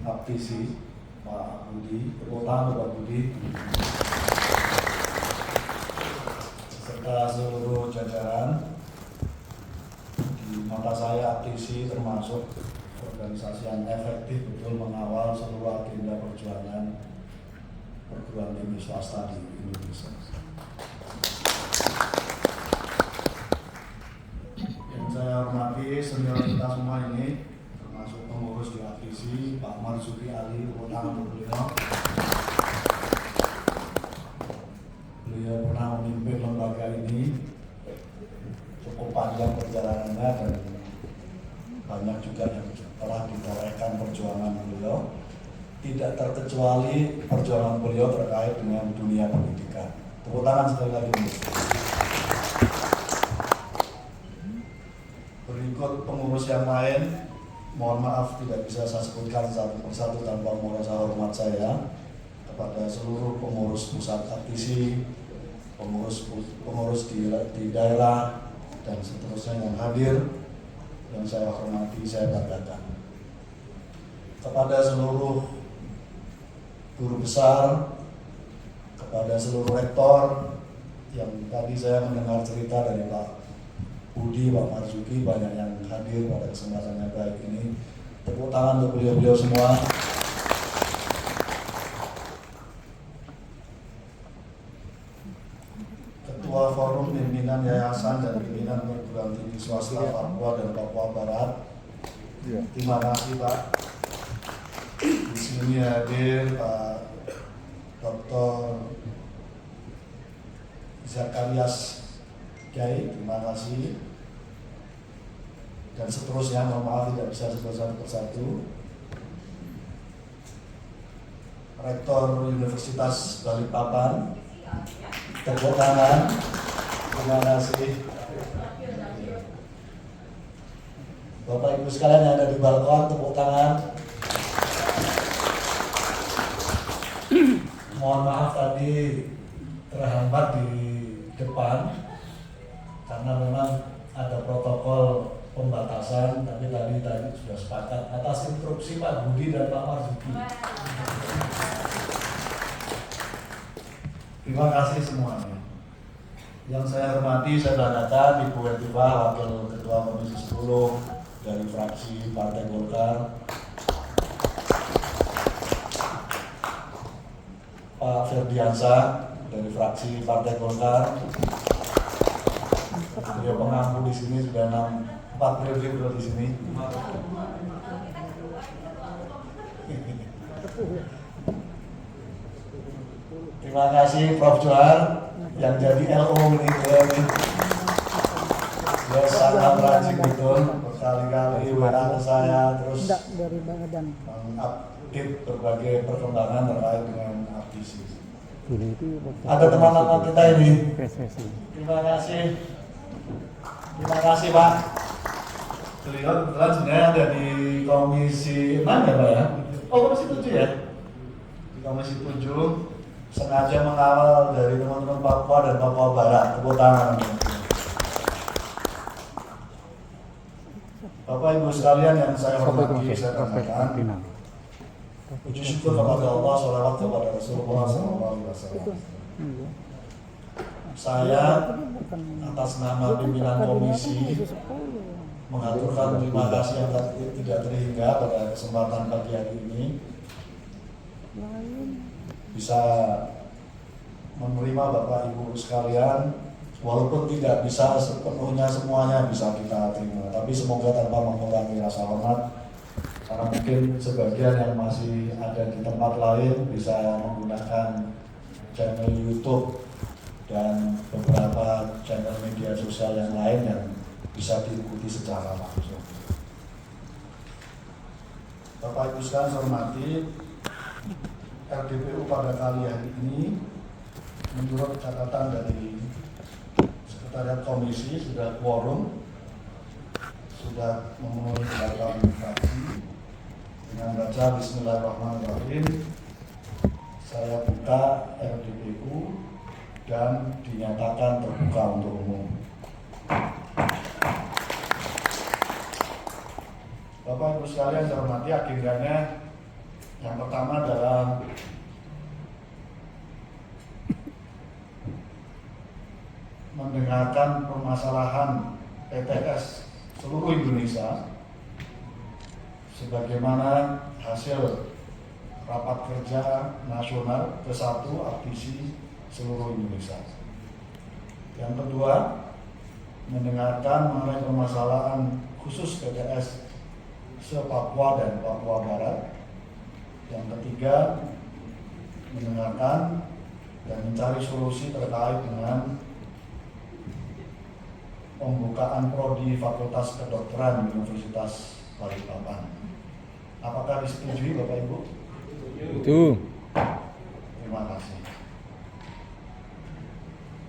Aptisi, Pak Budi, tepuk tangan Pak Budi, serta seluruh jajaran. Di mata saya Aptisi termasuk organisasi yang efektif betul mengawal seluruh agenda perjuangan perguruan tinggi swasta di Indonesia. Yang saya hormati senior kita semua ini, termasuk pengurus di Aptisi, Pak Marzuki Ali, tepuk tangan untuk beliau. Beliau pernah memimpin lembaga ini, cukup panjang perjalanannya dan banyak juga yang telah ditorehkan perjuangan beliau. Tidak terkecuali perjuangan beliau terkait dengan dunia pendidikan. Tepuk tangan sekali lagi. Berikut pengurus yang lain, mohon maaf tidak bisa saya sebutkan satu persatu tanpa merasa hormat saya kepada seluruh pengurus pusat Aptisi, pengurus di daerah dan seterusnya yang hadir, yang saya hormati, saya banggakan. Kepada seluruh guru besar, kepada seluruh rektor yang tadi saya mendengar cerita dari Pak Budi, Pak Marzuki, banyak yang hadir pada kesempatan yang baik ini. Tepuk tangan untuk beliau-beliau semua. Ketua Forum Pimpinan Yayasan dan Pimpinan Perguruan Tinggi Swasta Papua dan Papua Barat. Terima kasih Pak. Di sini hadir Pak Dr. Zakarias Kiai, terima kasih. Dan seterusnya, mohon maaf tidak bisa sebut satu persatu. Rektor Universitas Balikpapan, tepuk tangan. Terima kasih. Bapak Ibu sekalian yang ada di balkon, tepuk tangan. Mohon maaf tadi terhambat di depan karena memang ada protokol pembatasan, tapi tadi sudah sepakat atas instruksi Pak Budi dan Pak Marzuki. Terima kasih semuanya. Yang saya hormati, saya banggakan Ibu Hetiva, Wakil Ketua Komisi 10 dari fraksi Partai Golkar, Pak Ferdiansyah dari fraksi Partai Golkar. Beliau pengampu di sini sudah 4 periode di sini. Terima kasih Prof. Johar yang jadi LO ini. Dia sangat rajin betul, berkali-kali WA ke saya terus mengupdate berbagai perkembangan terkait dengan Aptisi. Ada teman-teman kita ini. Terima kasih. Terima kasih Pak. Beliau kebetulan sebenarnya ada di Komisi 6 ya Pak ya? Oh Komisi 7 ya? Di Komisi 7 sengaja mengawal dari teman-teman Papua dan Papua Barat. Tepuk tangan. Bapak Ibu sekalian yang saya hormati, saya katakan puji syukur kepada Allah, sholawat kepada Rasulullah SAW. Saya atas nama pimpinan komisi mengaturkan terima kasih yang tidak terhingga pada kesempatan pagi hari ini bisa menerima Bapak Ibu sekalian, walaupun tidak bisa sepenuhnya semuanya bisa kita terima, tapi semoga tanpa mengurangi rasa hormat, karena mungkin sebagian yang masih ada di tempat lain bisa menggunakan channel YouTube dan beberapa channel media sosial yang lain yang bisa diikuti secara langsung. Bapak Ibu sekalian saya hormati, RDPU pada kali ini menurut catatan dari Sekretariat Komisi sudah quorum, sudah memenuhi beberapa fraksi. Dengan baca Bismillahirrahmanirrahim, saya buka RDPU dan dinyatakan terbuka untuk umum. Bapak Ibu sekalian saya hormati, agendanya Yang pertama adalah mendengarkan permasalahan PTS seluruh Indonesia sebagaimana hasil rapat kerja nasional ke-1 APTISI seluruh Indonesia. Yang kedua, mendengarkan mengenai permasalahan khusus PTS se-Papua dan Papua Barat. Yang ketiga, mendengarkan dan mencari solusi terkait dengan pembukaan prodi Fakultas Kedokteran Universitas Balikpapan. Apakah disetujui Bapak Ibu? Itu. Terima kasih.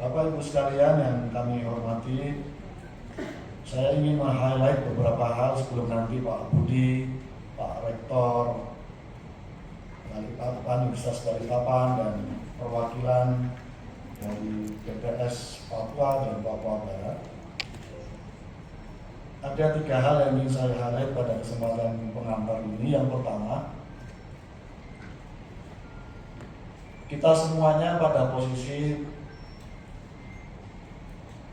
Bapak Ibu sekalian yang kami hormati, saya ingin meng-highlight beberapa hal sebelum nanti Pak Budi, Pak Rektor Balikpapan, Universitas Balikpapan dan perwakilan dari PTS Papua dan Papua Barat. Ada 3 hal yang ingin saya highlight pada kesempatan pengantar ini. Yang pertama, kita semuanya pada posisi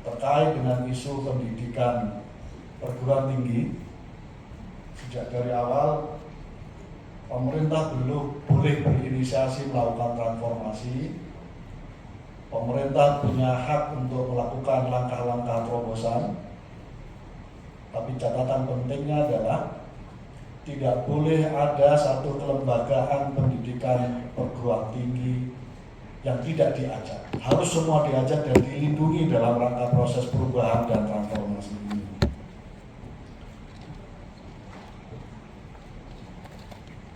terkait dengan isu pendidikan perguruan tinggi. Sejak dari awal, pemerintah belum boleh berinisiasi melakukan transformasi. Pemerintah punya hak untuk melakukan langkah-langkah terobosan. Tapi catatan pentingnya adalah tidak boleh ada satu kelembagaan pendidikan perguruan tinggi yang tidak diajak. Harus semua diajak dan dilindungi dalam rangka proses perubahan dan transformasi ini.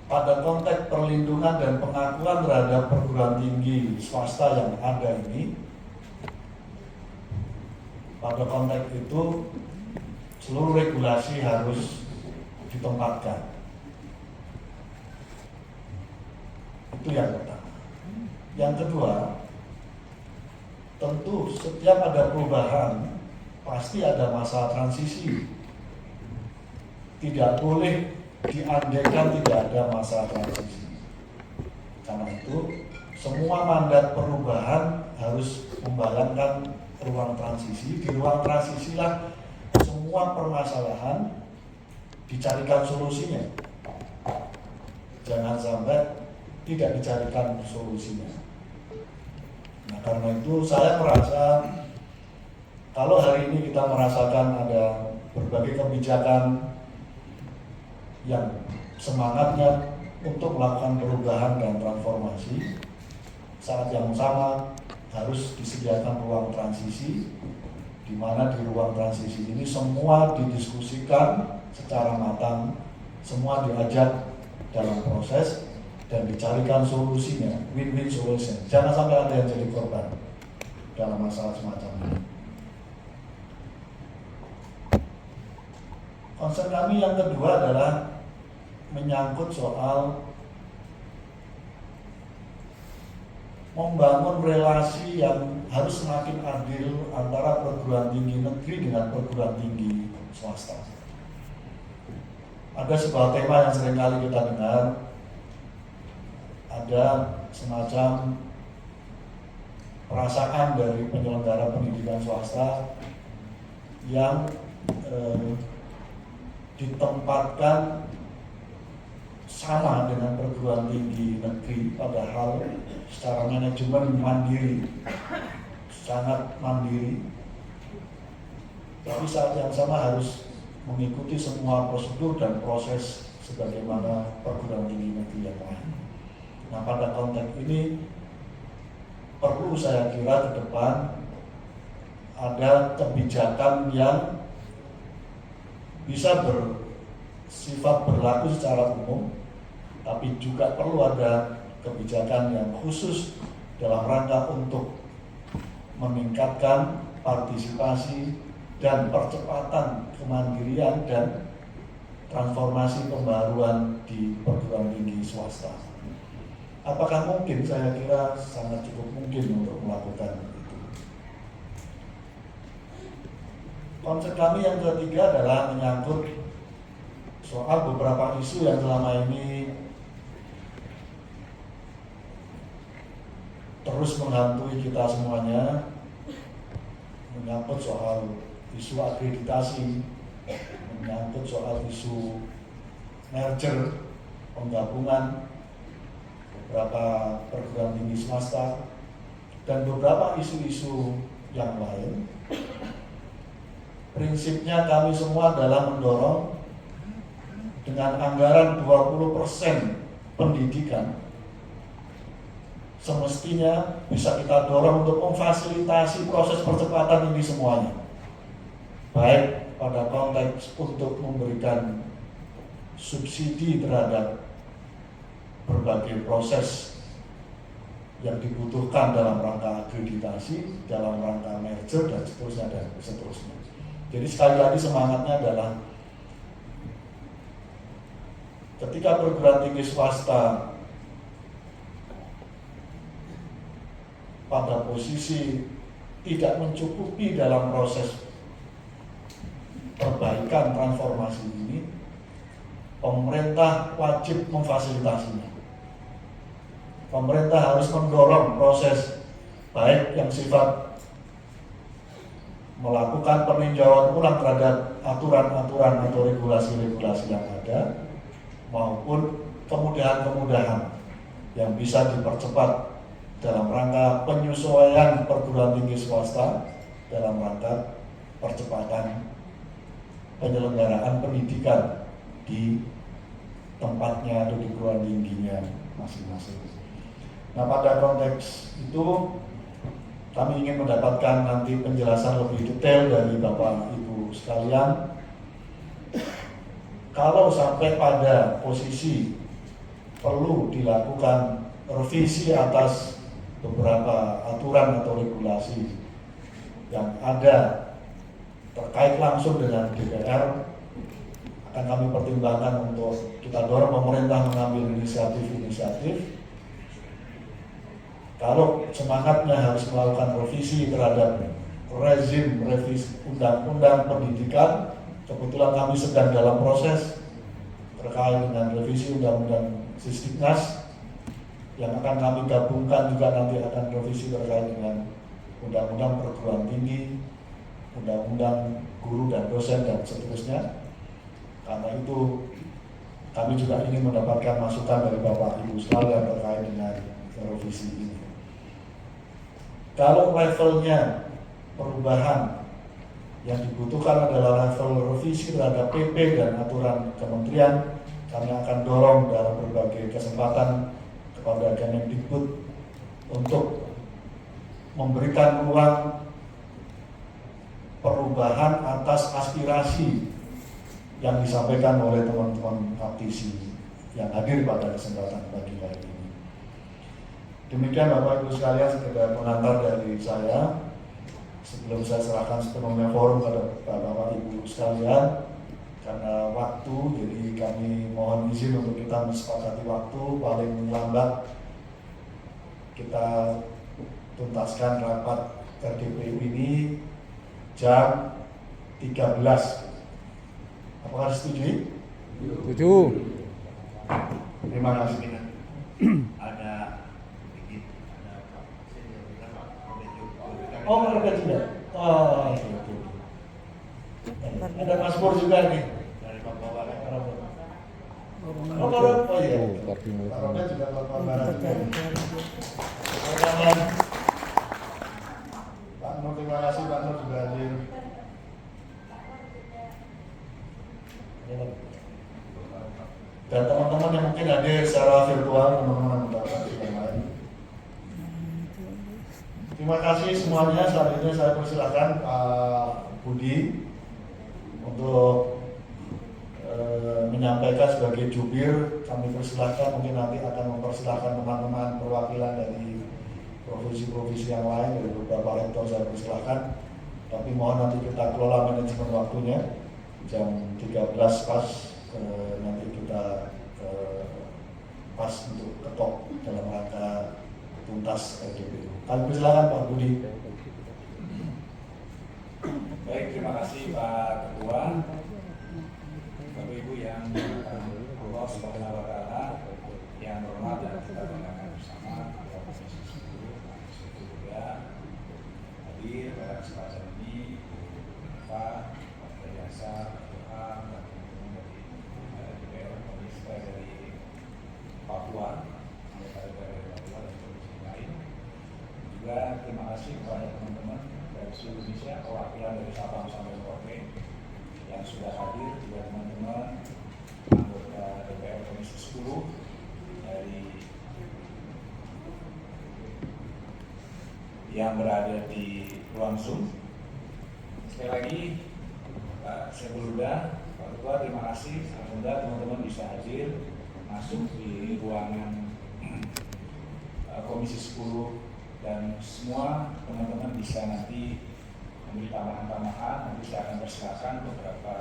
Pada konteks perlindungan dan pengakuan terhadap perguruan tinggi swasta yang ada ini, pada konteks itu seluruh regulasi harus ditempatkan. Itu yang pertama. Yang kedua, tentu setiap ada perubahan pasti ada masa transisi. Tidak boleh diandaikan tidak ada masa transisi. Karena itu semua mandat perubahan harus membayangkan ruang transisi. Di ruang transisi lah semua permasalahan dicarikan solusinya. Jangan sampai tidak dicarikan solusinya. Nah, karena itu saya merasa kalau hari ini kita merasakan ada berbagai kebijakan yang semangatnya untuk melakukan perubahan dan transformasi, saat yang sama harus disediakan ruang transisi, di mana di ruang transisi ini semua didiskusikan secara matang, semua diajak dalam proses dan dicarikan solusinya, win-win solution. Jangan sampai ada yang jadi korban dalam masalah semacam ini. Concern kami yang kedua adalah menyangkut soal membangun relasi yang harus semakin adil antara perguruan tinggi negeri dengan perguruan tinggi swasta. Ada sebuah tema yang seringkali kita dengar, ada semacam perasaan dari penyelenggara pendidikan swasta yang ditempatkan sama dengan perguruan tinggi negeri, padahal secara manajemen mandiri, sangat mandiri. Tapi saat yang sama harus mengikuti semua prosedur dan proses sebagaimana perguruan tinggi negeri yang lain. Nah, pada konteks ini perlu saya kira ke depan ada kebijakan yang bisa bersifat berlaku secara umum, tapi juga perlu ada kebijakan yang khusus dalam rangka untuk meningkatkan partisipasi dan percepatan kemandirian dan transformasi pembaruan di perguruan tinggi swasta. Apakah mungkin? Saya kira sangat cukup mungkin untuk melakukan itu. Konsep kami yang ketiga adalah menyangkut soal beberapa isu yang selama ini terus menghantui kita semuanya, menyangkut soal isu akreditasi, menyangkut soal isu merger, penggabungan beberapa perguruan tinggi swasta, dan beberapa isu-isu yang lain. Prinsipnya kami semua adalah mendorong dengan anggaran 20% pendidikan, semestinya bisa kita dorong untuk memfasilitasi proses percepatan ini semuanya, baik pada konteks untuk memberikan subsidi terhadap berbagai proses yang dibutuhkan dalam rangka akreditasi, dalam rangka merger, dan seterusnya dan seterusnya. Jadi sekali lagi semangatnya adalah ketika perguruan tinggi swasta pada posisi tidak mencukupi dalam proses perbaikan transformasi ini, pemerintah wajib memfasilitasinya. Pemerintah harus mendorong proses baik yang sifat melakukan peninjauan ulang terhadap aturan-aturan atau regulasi-regulasi yang ada, maupun kemudahan-kemudahan yang bisa dipercepat dalam rangka penyesuaian perguruan tinggi swasta dalam rangka percepatan penyelenggaraan pendidikan di tempatnya atau di perguruan tingginya masing-masing. Nah, pada konteks itu kami ingin mendapatkan nanti penjelasan lebih detail dari Bapak Ibu sekalian. Kalau sampai pada posisi perlu dilakukan revisi atas beberapa aturan atau regulasi yang ada terkait langsung dengan DPR, akan kami pertimbangkan untuk kita dorong pemerintah mengambil inisiatif. Kalau semangatnya harus melakukan revisi terhadap rezim revisi undang-undang pendidikan, kebetulan kami sedang dalam proses terkait dengan revisi undang-undang Sisdiknas yang akan kami gabungkan, juga nanti akan revisi terkait dengan undang-undang perguruan tinggi, undang-undang guru dan dosen dan seterusnya. Karena itu kami juga ingin mendapatkan masukan dari Bapak Ibu sekalian terkait dengan revisi ini. Kalau levelnya perubahan yang dibutuhkan adalah level revisi terhadap PP dan aturan kementerian, kami akan dorong dalam berbagai kesempatan kepada Kemendikbud untuk memberikan ruang perubahan atas aspirasi yang disampaikan oleh teman-teman praktisi yang hadir pada kesempatan pagi hari ini. Demikian Bapak Ibu sekalian, sekedar pengantar dari saya. Sebelum saya serahkan sepenuhnya forum kepada Bapak Ibu sekalian, karena waktu, jadi kami mohon izin untuk kita mensepakati waktu paling lambat kita tuntaskan rapat RDPU ini jam 13. Apakah disetujui? Setuju. Terima kasih. Oh, mereka juga. Oh, gitu. Ada Mas Pur juga nih dari Papua Barat. Oh, Barat. Oh iya. Barat juga Papua Barat. Selamat. Pak Nur, terima kasih Pak Nur juga hadir. Dan teman-teman yang mungkin hadir secara virtual, teman-teman yang lain. Terima kasih semuanya. Selanjutnya saya persilakan Pak Budi untuk menyampaikan sebagai jubir. Kami persilahkan, mungkin nanti akan mempersilahkan teman-teman perwakilan dari provinsi-provinsi yang lain, dari beberapa rektor saya persilahkan. Tapi mohon nanti kita kelola manajemen waktunya jam 13 pas, nanti kita pas untuk ketok dalam rangka tuntas RDPU. Kami persilakan Pak Budi. Baik, terima kasih Pak Ketua. Bapak Ibu yang Allah Subhanahu wa Ta'ala yang hormat dan kita banggakan bersama, kesempatan ini Pak Jasa, Tuhan, dan teman-teman dari DPR, Komisi dari Papua, anggota DPR Papua dan komisi lain. Juga terima kasih kepada teman-teman dari seluruh Indonesia, perwakilan dari Sabang sampai Merauke yang sudah hadir, juga teman-teman anggota DPR Komisi 10 dari yang berada di ruang Zoom. Sekali lagi, Pak Sebuluda, Pak Ketua, terima kasih. Alhamdulillah teman-teman bisa hadir masuk di ruangan Komisi 10 dan semua teman-teman bisa nanti memberi tambahan-tambahan. Nanti saya akan persilakan beberapa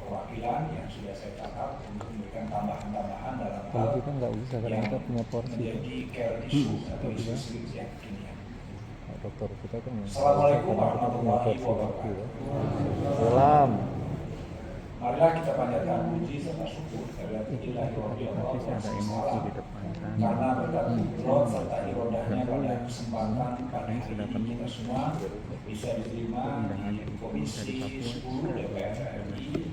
perwakilan yang sudah saya catat untuk memberikan tambahan-tambahan dalam hal Kalau kita nggak bisa karena kita punya porsi. menjadi care issue atau isu-isu yang kekinian. Dokter kita kan Assalamualaikum karena kita punya warahmatullahi porsi waktu ya. wabarakatuh. Salam. Marilah kita panjatkan puji serta syukur kepada Allah Pasti ada emosi di depan kan. karena berkat Roh serta irodahnya pada kesempatan pada hari sudah ini penuh. kita semua bisa diterima di Komisi 10 DPR RI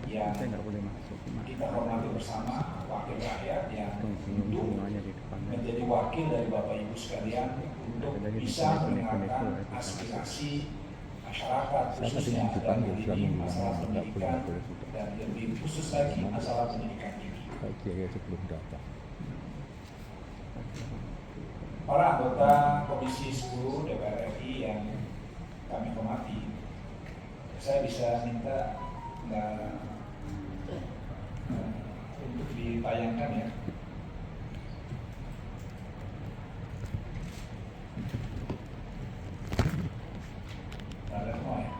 yang Saya nggak boleh masuk. kita hormati bersama wakil rakyat yang untuk Semuanya di depannya. menjadi wakil dari Bapak Ibu sekalian untuk bisa mendengarkan aspirasi masyarakat khususnya dalam hal ini masalah pendidikan dan lebih khusus lagi masalah pendidikan ini. Kiai sebelum datang. Para anggota Komisi 10 DPR RI yang kami hormati, saya bisa minta untuk ditayangkan ya. Ada semua ya?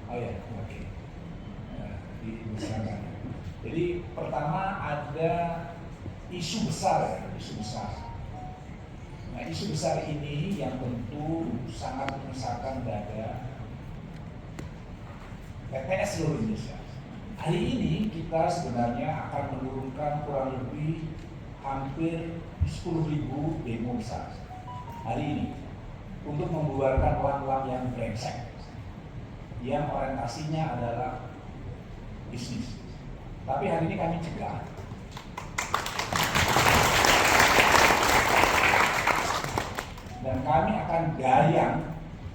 Oh ya, oke. Dibesarkan. Jadi pertama ada isu besar ya, isu besar. Nah, isu besar ini yang tentu sangat menyesalkan dada PTS seluruh Indonesia. Hari ini kita sebenarnya akan menurunkan kurang lebih hampir 10.000 demo besar hari ini untuk membubarkan lang-lang yang brengsek yang orientasinya adalah bisnis. Tapi hari ini kami cegah. Dan kami akan gayang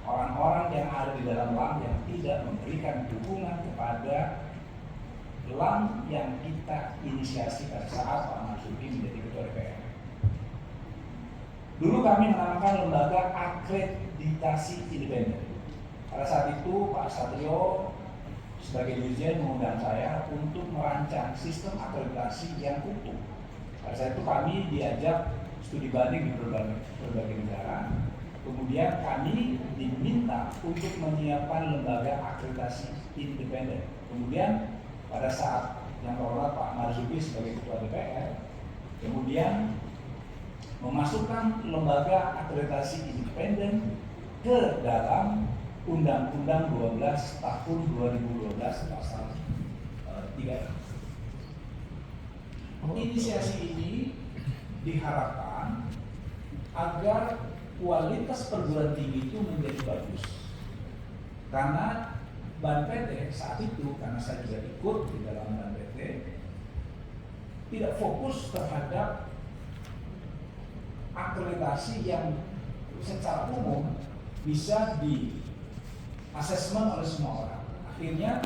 orang-orang yang ada di dalam lang yang tidak memberikan dukungan kepada lang yang kita inisiasi pada saat Pak Marzuki menjadi Ketua DPR. Dulu kami menamakan lembaga akreditasi independen. Pada saat itu Pak Satrio sebagai dirjen mengundang saya untuk merancang sistem akreditasi yang utuh. Pada saat itu kami diajak studi banding di berbagai negara. Kemudian kami diminta untuk menyiapkan lembaga akreditasi independen. Kemudian pada saat yang terhormat Pak Marzuki sebagai Ketua DPR, kemudian memasukkan lembaga akreditasi independen ke dalam Undang-Undang 12 tahun 2012 pasal 3. Inisiasi ini diharapkan agar kualitas perguruan tinggi itu menjadi bagus. Karena Ban PT saat itu, karena saya juga ikut di dalam Ban PT, tidak fokus terhadap akreditasi yang secara umum bisa di asesmen oleh semua orang. Akhirnya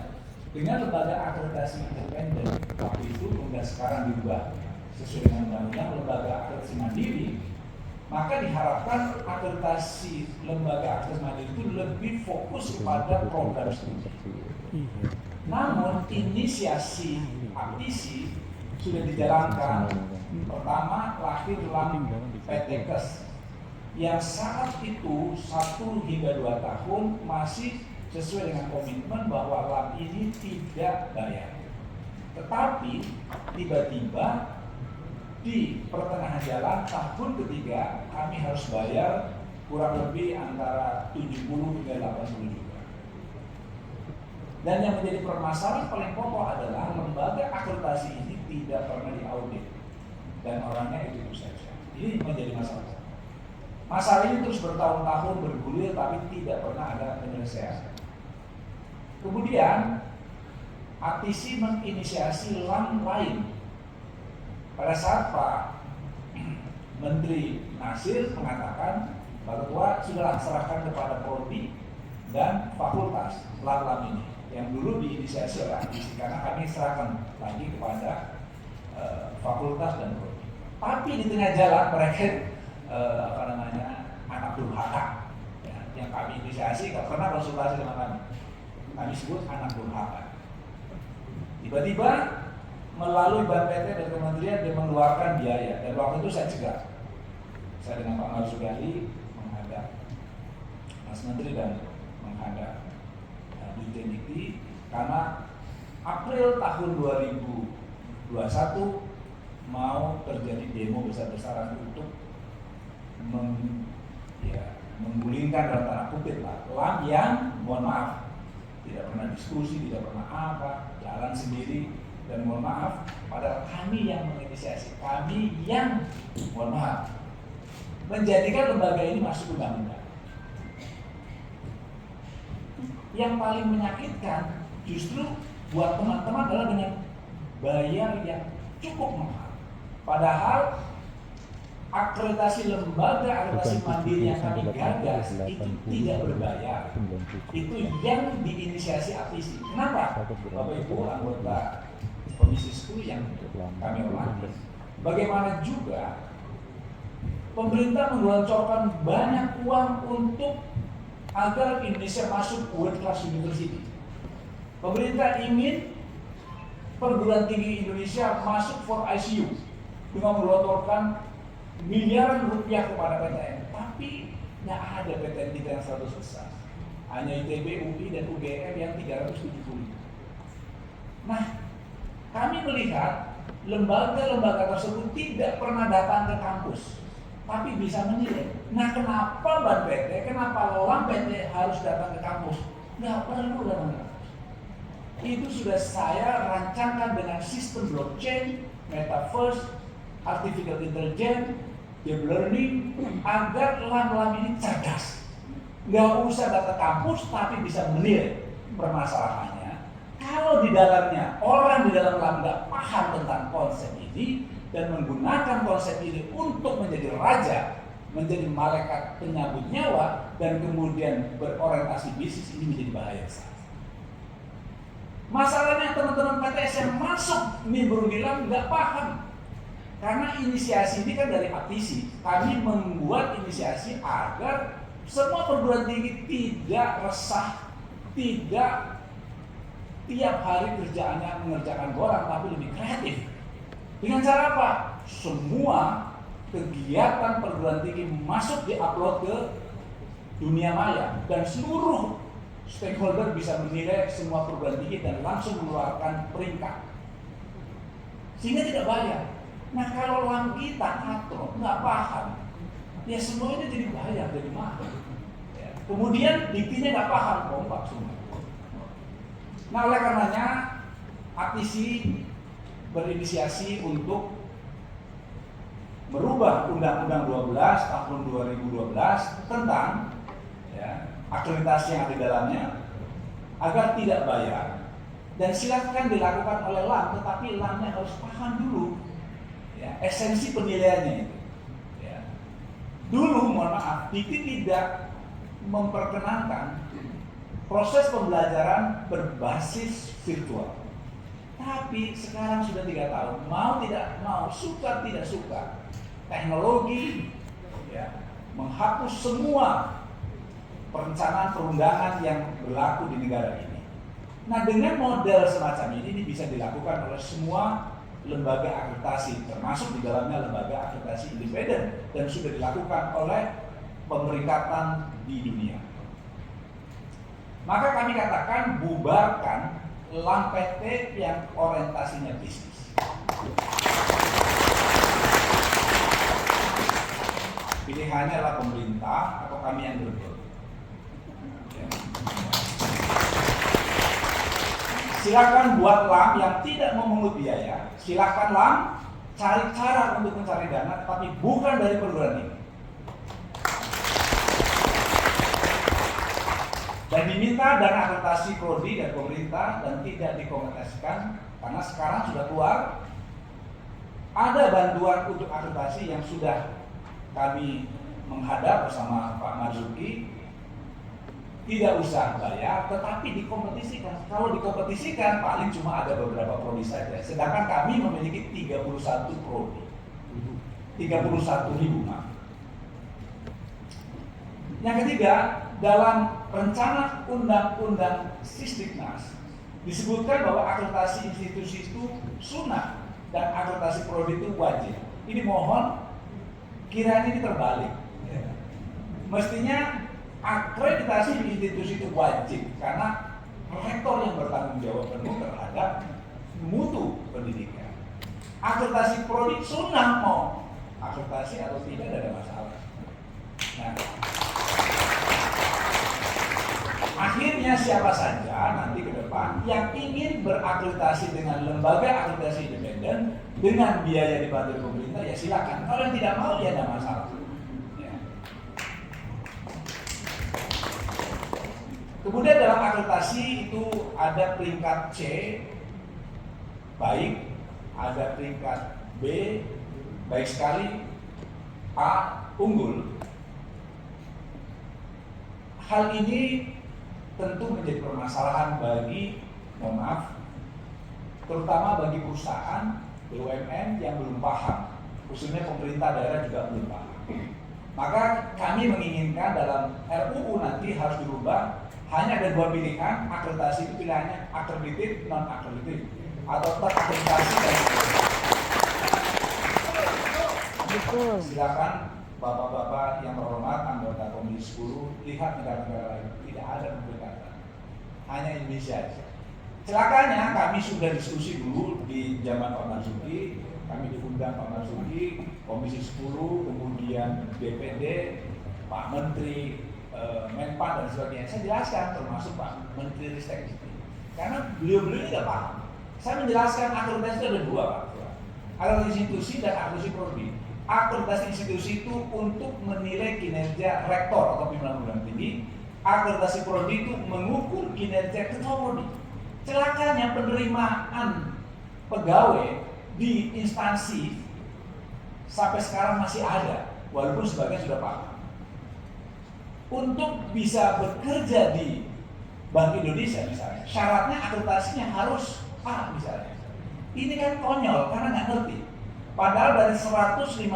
dengan lembaga akreditasi independen waktu itu kemudian sekarang diubah sesuai dengan undang-undang lembaga akreditasi mandiri, maka diharapkan akreditasi lembaga akreditasi mandiri itu lebih fokus kepada program studi. Namun inisiasi APTISI sudah dijalankan. Pertama lahir dalam PTKes yang saat itu 1 hingga 2 tahun masih sesuai dengan komitmen bahwa LAM ini tidak bayar. Tetapi tiba-tiba di pertengahan jalan tahun ketiga kami harus bayar kurang lebih antara 70 hingga 80 juta. Dan yang menjadi permasalahan paling pokok adalah lembaga akreditasi ini tidak pernah diaudit dan orangnya itu saja. Ini menjadi masalah. Masalah ini terus bertahun-tahun bergulir tapi tidak pernah ada penyelesaian. Kemudian ATC menginisiasi LAM lain. Pada saat Pak Menteri Nasir mengatakan bahwa sudahlah serahkan kepada Prodi dan fakultas LAM ini yang dulu diinisiasi oleh ATC, karena kami serahkan lagi kepada fakultas dan Prodi. Tapi di tengah jalan mereka anak durhaka, ya, yang kami inisiasi gak pernah konsultasi dengan kami. Kami sebut anak durhaka. Tiba-tiba melalui Ban PT dan Kementerian dia mengeluarkan biaya, dan waktu itu saya cegah. Saya dengan Pak Marsudi menghadap Mas Menteri dan menghadap Dirjen Dikti, karena April tahun 2021 mau terjadi demo besar-besaran untuk menggulingkan dalam tanda kutip LAM yang mohon maaf tidak pernah diskusi, tidak pernah apa, jalan sendiri, dan mohon maaf padahal kami yang menginisiasi, kami yang mohon maaf menjadikan lembaga ini masuk undang-undang. Yang paling menyakitkan justru buat teman-teman adalah dengan bayar yang cukup mahal. Padahal akreditasi lembaga akreditasi mandiri yang kami gagas itu tidak berbayar. Itu yang diinisiasi ATC. Kenapa? Bapak Ibu anggota Komisi 10 yang kami hormati. Bagaimana juga pemerintah menggelontorkan banyak uang untuk agar Indonesia masuk world class university. Pemerintah ingin perguruan tinggi Indonesia masuk for ICU dengan menggelontorkan miliaran rupiah kepada PTN, tapi tidak ada PTN kita yang 100 besar. Hanya ITB, UI, dan UGM yang 370. Nah, kami melihat lembaga-lembaga tersebut tidak pernah datang ke kampus, tapi bisa menilai. Nah, kenapa Ban PT, kenapa LAM PT harus datang ke kampus? Nggak perlu datang ke kampus. Itu sudah saya rancangkan dengan sistem blockchain, metaverse, artificial intelligence, deep learning, agar LAM-LAM ini cerdas. Nggak usah datang ke kampus, tapi bisa menilai. Permasalahannya, kalau di dalamnya orang di dalam LAM nggak paham tentang konsep ini dan menggunakan konsep ini untuk menjadi raja, menjadi malaikat penyabut nyawa, dan kemudian berorientasi bisnis, ini menjadi bahaya. Masalahnya teman-teman PTS yang masuk ini berulang nggak paham. Karena inisiasi ini kan dari ATC, kami membuat inisiasi agar semua perguruan tinggi tidak resah, tidak tiap hari kerjaannya mengerjakan bolang, tapi lebih kreatif. Dengan cara apa? Semua kegiatan perguruan tinggi masuk di-upload ke dunia maya, dan seluruh stakeholder bisa menilai semua perguruan tinggi dan langsung mengeluarkan peringkat. Sehingga tidak bayar. Nah, kalau LAM kita katro, nggak paham, ya semuanya jadi bayar, jadi mahal. Ya. Kemudian diktinya nggak paham, kompak semua. Nah, oleh karenanya ATC berinisiasi untuk merubah Undang-Undang 12 tahun 2012 tentang ya, akreditasi yang ada di dalamnya agar tidak bayar, dan silakan dilakukan oleh LAM, tetapi LAM-nya harus paham dulu ya, esensi penilaiannya itu. Ya. Dulu mohon maaf, Dikti tidak memperkenankan proses pembelajaran berbasis virtual. Tapi sekarang sudah 3 tahun, mau tidak mau, suka tidak suka, teknologi ya, menghapus semua perencanaan perundangan yang berlaku di negara ini. Nah, dengan model semacam ini bisa dilakukan oleh semua lembaga akreditasi, termasuk di dalamnya lembaga akreditasi independen, dan sudah dilakukan oleh pemeringkatan di dunia. Maka kami katakan bubarkan LAM PT yang orientasinya bisnis. Pilihannya adalah pemerintah atau kami yang berbeda. Silakan buat LAM yang tidak memungut biaya. Silakan LAM cari cara untuk mencari dana, tapi bukan dari perguruan tinggi. Dan diminta dana akreditasi prodi dari pemerintah dan tidak dikomunikasikan karena sekarang sudah keluar ada bantuan untuk akreditasi yang sudah kami menghadap bersama Pak Marzuki, tidak usah bayar, tetapi dikompetisikan. Kalau dikompetisikan paling cuma ada beberapa prodi saja. Sedangkan kami memiliki 31 prodi, 31.000 maaf. Yang ketiga, dalam rencana undang-undang Sisdiknas disebutkan bahwa akreditasi institusi itu sunnah dan akreditasi prodi itu wajib. Ini mohon kiranya ini terbalik. Mestinya akreditasi institusi itu wajib karena rektor yang bertanggung jawab penuh terhadap mutu pendidikan. Akreditasi prodi sunnah, mau akreditasi atau tidak ada masalah. Nah, akhirnya siapa saja nanti ke depan yang ingin berakreditasi dengan lembaga akreditasi independen dengan biaya dibantu pemerintah ya silakan. Kalau yang tidak mau ya tidak masalah. Ya. Kemudian dalam akreditasi itu ada peringkat C baik, ada peringkat B baik sekali, A unggul. Hal ini tentu menjadi permasalahan bagi, mohon maaf, terutama bagi perusahaan BUMN yang belum paham, khususnya pemerintah daerah juga belum paham. Maka kami menginginkan dalam RUU nanti harus dirubah, hanya ada dua pilihan, akreditasi itu pilihannya akreditif, non akreditif, atau terakreditasi dan silakan Bapak-bapak yang terhormat, anggota Komisi 10, lihat negara-negara lain, tidak ada pendekatan, hanya Indonesia saja. Celakanya kami sudah diskusi dulu di zaman Pak Marzuki, kami diundang Pak Marzuki, Komisi 10, kemudian DPD, Pak Menteri, Menpan dan sebagainya. Saya jelaskan termasuk Pak Menteri Ristek, karena beliau-beliau tidak paham. Saya menjelaskan akreditasi itu ada dua, Pak. Akreditasi institusi dan akreditasi prodi. Akreditasi institusi itu untuk menilai kinerja rektor atau pimpinan perguruan tinggi. Akreditasi prodi itu mengukur kinerja ketua prodi. Celakanya penerimaan pegawai di instansi sampai sekarang masih ada, walaupun sebagian sudah paham. Untuk bisa bekerja di Bank Indonesia misalnya, syaratnya akreditasinya harus A misalnya. Ini kan konyol karena nggak ngerti. Padahal dari 115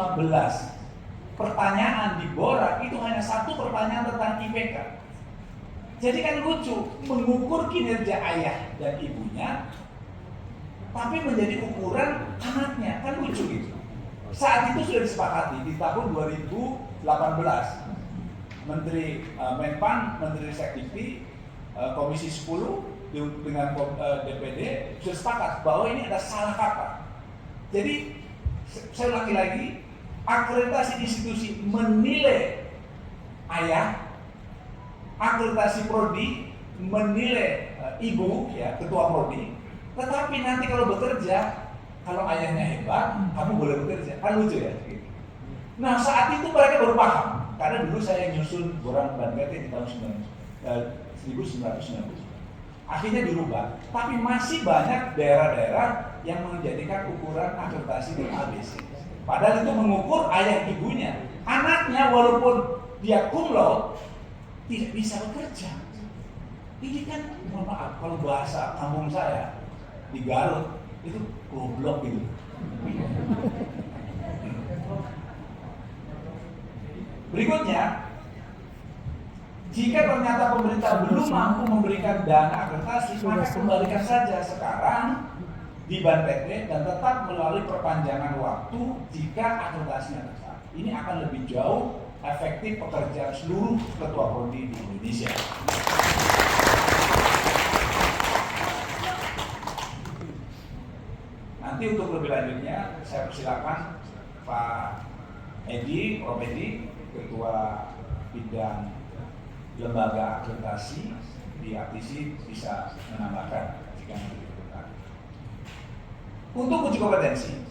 pertanyaan di Bora itu hanya satu pertanyaan tentang IPK. Jadi kan lucu, mengukur kinerja ayah dan ibunya, tapi menjadi ukuran anaknya, kan lucu gitu. Saat itu sudah disepakati di tahun 2018, Menteri Menpan, Menteri Ristek, Komisi 10 dengan DPD sudah sepakat bahwa ini ada salah kaprah. Jadi saya ulangi lagi, akreditasi institusi menilai ayah, akreditasi prodi menilai ibu, ya ketua prodi. Tetapi nanti kalau bekerja, kalau ayahnya hebat, kamu boleh bekerja. Kan lucu ya? Nah saat itu mereka baru paham, karena dulu saya nyusun Borang Bandgate di tahun 1990. Akhirnya dirubah, tapi masih banyak daerah-daerah yang menjadikan ukuran akreditasi dari ABC. Padahal itu mengukur ayah ibunya, anaknya walaupun dia cum laude tidak bisa bekerja. Ini kan, mohon maaf, kalau bahasa kampung saya di Garut itu goblok gitu. Berikutnya, jika ternyata pemerintah belum mampu memberikan dana akreditasi, maka kembalikan saja sekarang di Bantek dan tetap melalui perpanjangan waktu jika akreditasinya tetap. Ini akan lebih jauh efektif pekerjaan seluruh ketua prodi di Indonesia. Nanti untuk lebih lanjutnya saya persilakan Pak Edi, Prof. Edi, Ketua Bidang Lembaga Akreditasi di APTISI bisa menambahkan jika diperlukan. Untuk uji kompetensi,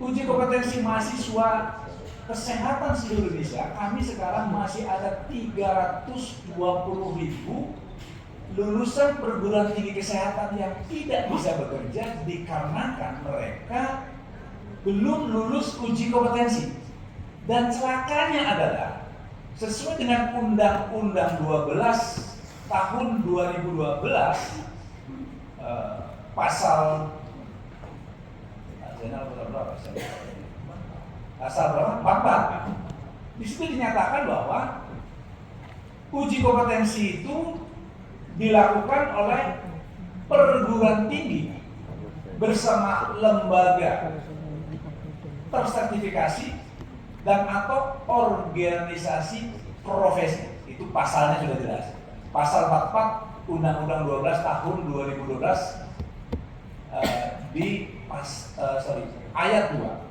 Uji kompetensi mahasiswa kesehatan seluruh Indonesia, kami sekarang masih ada 320.000 lulusan perguruan tinggi kesehatan yang tidak bisa bekerja dikarenakan mereka belum lulus uji kompetensi. Dan celakanya adalah sesuai dengan Undang-Undang 12 tahun 2012 pasal berapa? 44. Di situ dinyatakan bahwa uji kompetensi itu dilakukan oleh perguruan tinggi bersama lembaga tersertifikasi dan atau organisasi profesi. Itu pasalnya sudah jelas. Pasal 44 Undang-Undang 12 tahun 2012 ayat 2.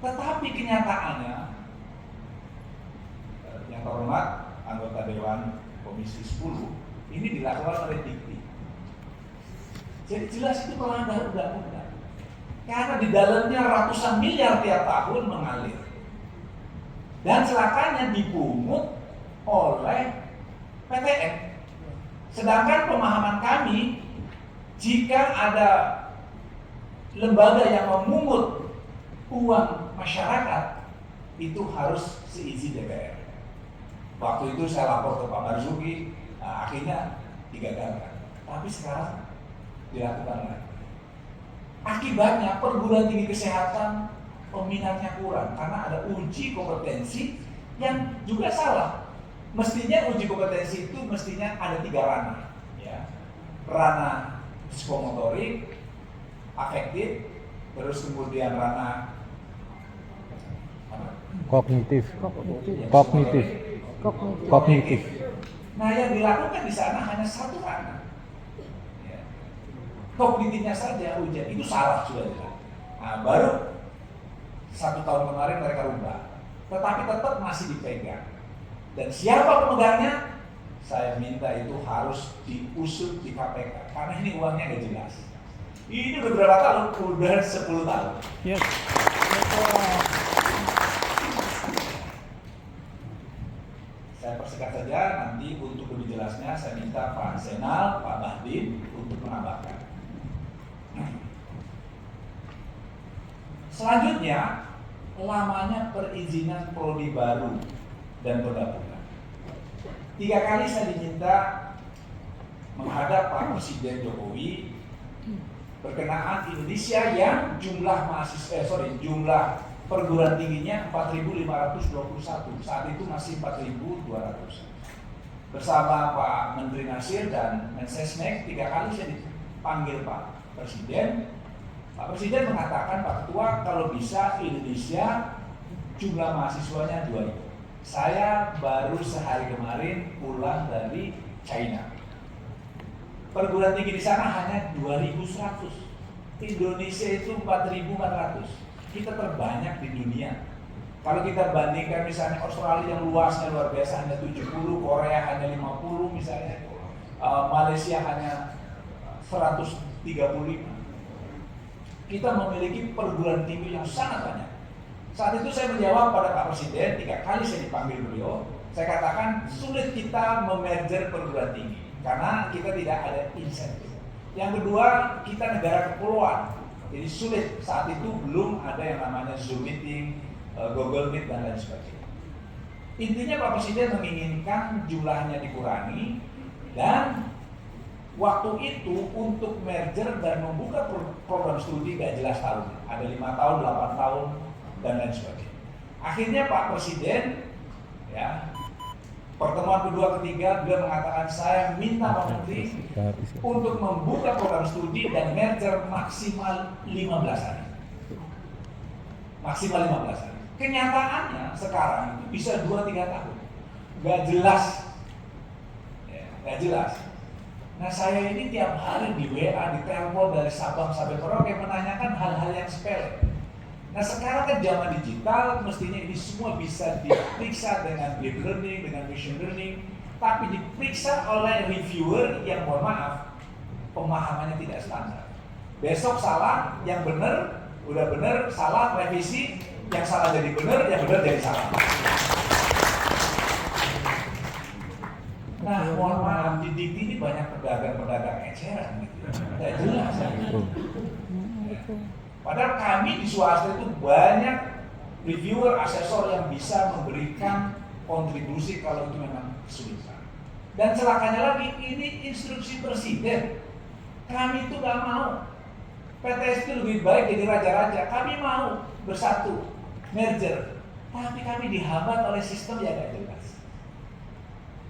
Tetapi kenyataannya, yang terhormat anggota Dewan Komisi 10, ini dilakukan oleh Dikti. Jadi jelas itu melanggar undang-undang. Karena di dalamnya ratusan miliar tiap tahun mengalir. Dan celakanya dipungut oleh PTN. Sedangkan pemahaman kami, jika ada lembaga yang memungut uang masyarakat, itu harus seizin DPR. Waktu itu saya lapor ke Pak Marzuki, akhirnya digagalkan. Tapi sekarang dilakukan lagi. Akibatnya perguruan tinggi kesehatan peminatnya kurang karena ada uji kompetensi yang juga salah. Mestinya uji kompetensi itu mestinya ada 3 ranah, ya. Ranah psikomotorik, afektif, terus kemudian ranah Kognitif. Nah, yang dilakukan di sana hanya 1 ranah. Ya. Kognitifnya saja ujian itu salah sudah jelas. Nah, baru 1 tahun kemarin mereka rubah, tetapi tetap masih dipegang. Dan siapa pemegangnya? Saya minta itu harus diusut di KPK karena ini uangnya nggak jelas. Ini udah berapa tahun? Udah 10 tahun. Yes. Saya persingkat saja, nanti untuk lebih jelasnya saya minta Pak Senal, Pak Bahdim untuk menambahkan. Selanjutnya, lamanya perizinan prodi baru dan penggabungan. 3 kali saya diminta menghadap Pak Presiden Jokowi berkenaan Indonesia yang jumlah jumlah perguruan tingginya 4.521, saat itu masih 4.200. Bersama Pak Menteri Nasir dan Mensesnek 3 kali saya dipanggil Pak Presiden. Pak Presiden mengatakan, Pak Ketua, kalau bisa Indonesia jumlah mahasiswanya 2.000. Saya baru sehari kemarin pulang dari China. Perguruan tinggi di sana hanya 2.100. Indonesia itu 4.400. Kita terbanyak di dunia. Kalau kita bandingkan misalnya Australia yang luasnya luar biasa hanya 70, Korea hanya 50 misalnya, Malaysia hanya 135. Kita memiliki perguruan tinggi yang sangat banyak. Saat itu saya menjawab pada Pak Presiden, 3 kali saya dipanggil beliau, saya katakan sulit kita memerger perguruan tinggi karena kita tidak ada insentif. Yang kedua, kita negara kepulauan, jadi sulit. Saat itu belum ada yang namanya Zoom meeting, Google Meet dan lain sebagainya. Intinya Pak Presiden menginginkan jumlahnya dikurangi dan waktu itu untuk merger dan membuka program studi gak jelas tahun, ada 5 tahun, 8 tahun dan lain sebagainya. Akhirnya Pak Presiden, ya, pertemuan kedua ketiga beliau mengatakan saya minta Pak Menteri untuk membuka program studi dan merger maksimal 15 hari. Maksimal 15 hari. Kenyataannya sekarang itu bisa 2-3 tahun. Gak jelas. Ya, gak jelas. Nah, saya ini tiap hari di WA, di telepon dari Sabang sampai Merauke menanyakan hal-hal yang sepele. Nah, sekarang kan zaman digital, mestinya ini semua bisa diperiksa dengan deep learning, dengan machine learning, tapi diperiksa oleh reviewer yang mohon maaf, pemahamannya tidak standar. Besok salah, yang benar Udah bener, salah, revisi, yang salah jadi bener, yang bener jadi salah. Nah, mohon maaf, di Dikti ini banyak pedagang-pedagang eceran gitu. Tidak jelas ya. Padahal kami di swasta itu banyak reviewer, asesor yang bisa memberikan kontribusi kalau itu memang kesulitan. Dan celakanya lagi, ini instruksi presiden. Kami itu nggak mau. PTS itu lebih baik jadi raja-raja. Kami mau bersatu, merger. Tapi kami dihambat oleh sistem yang tidak jelas.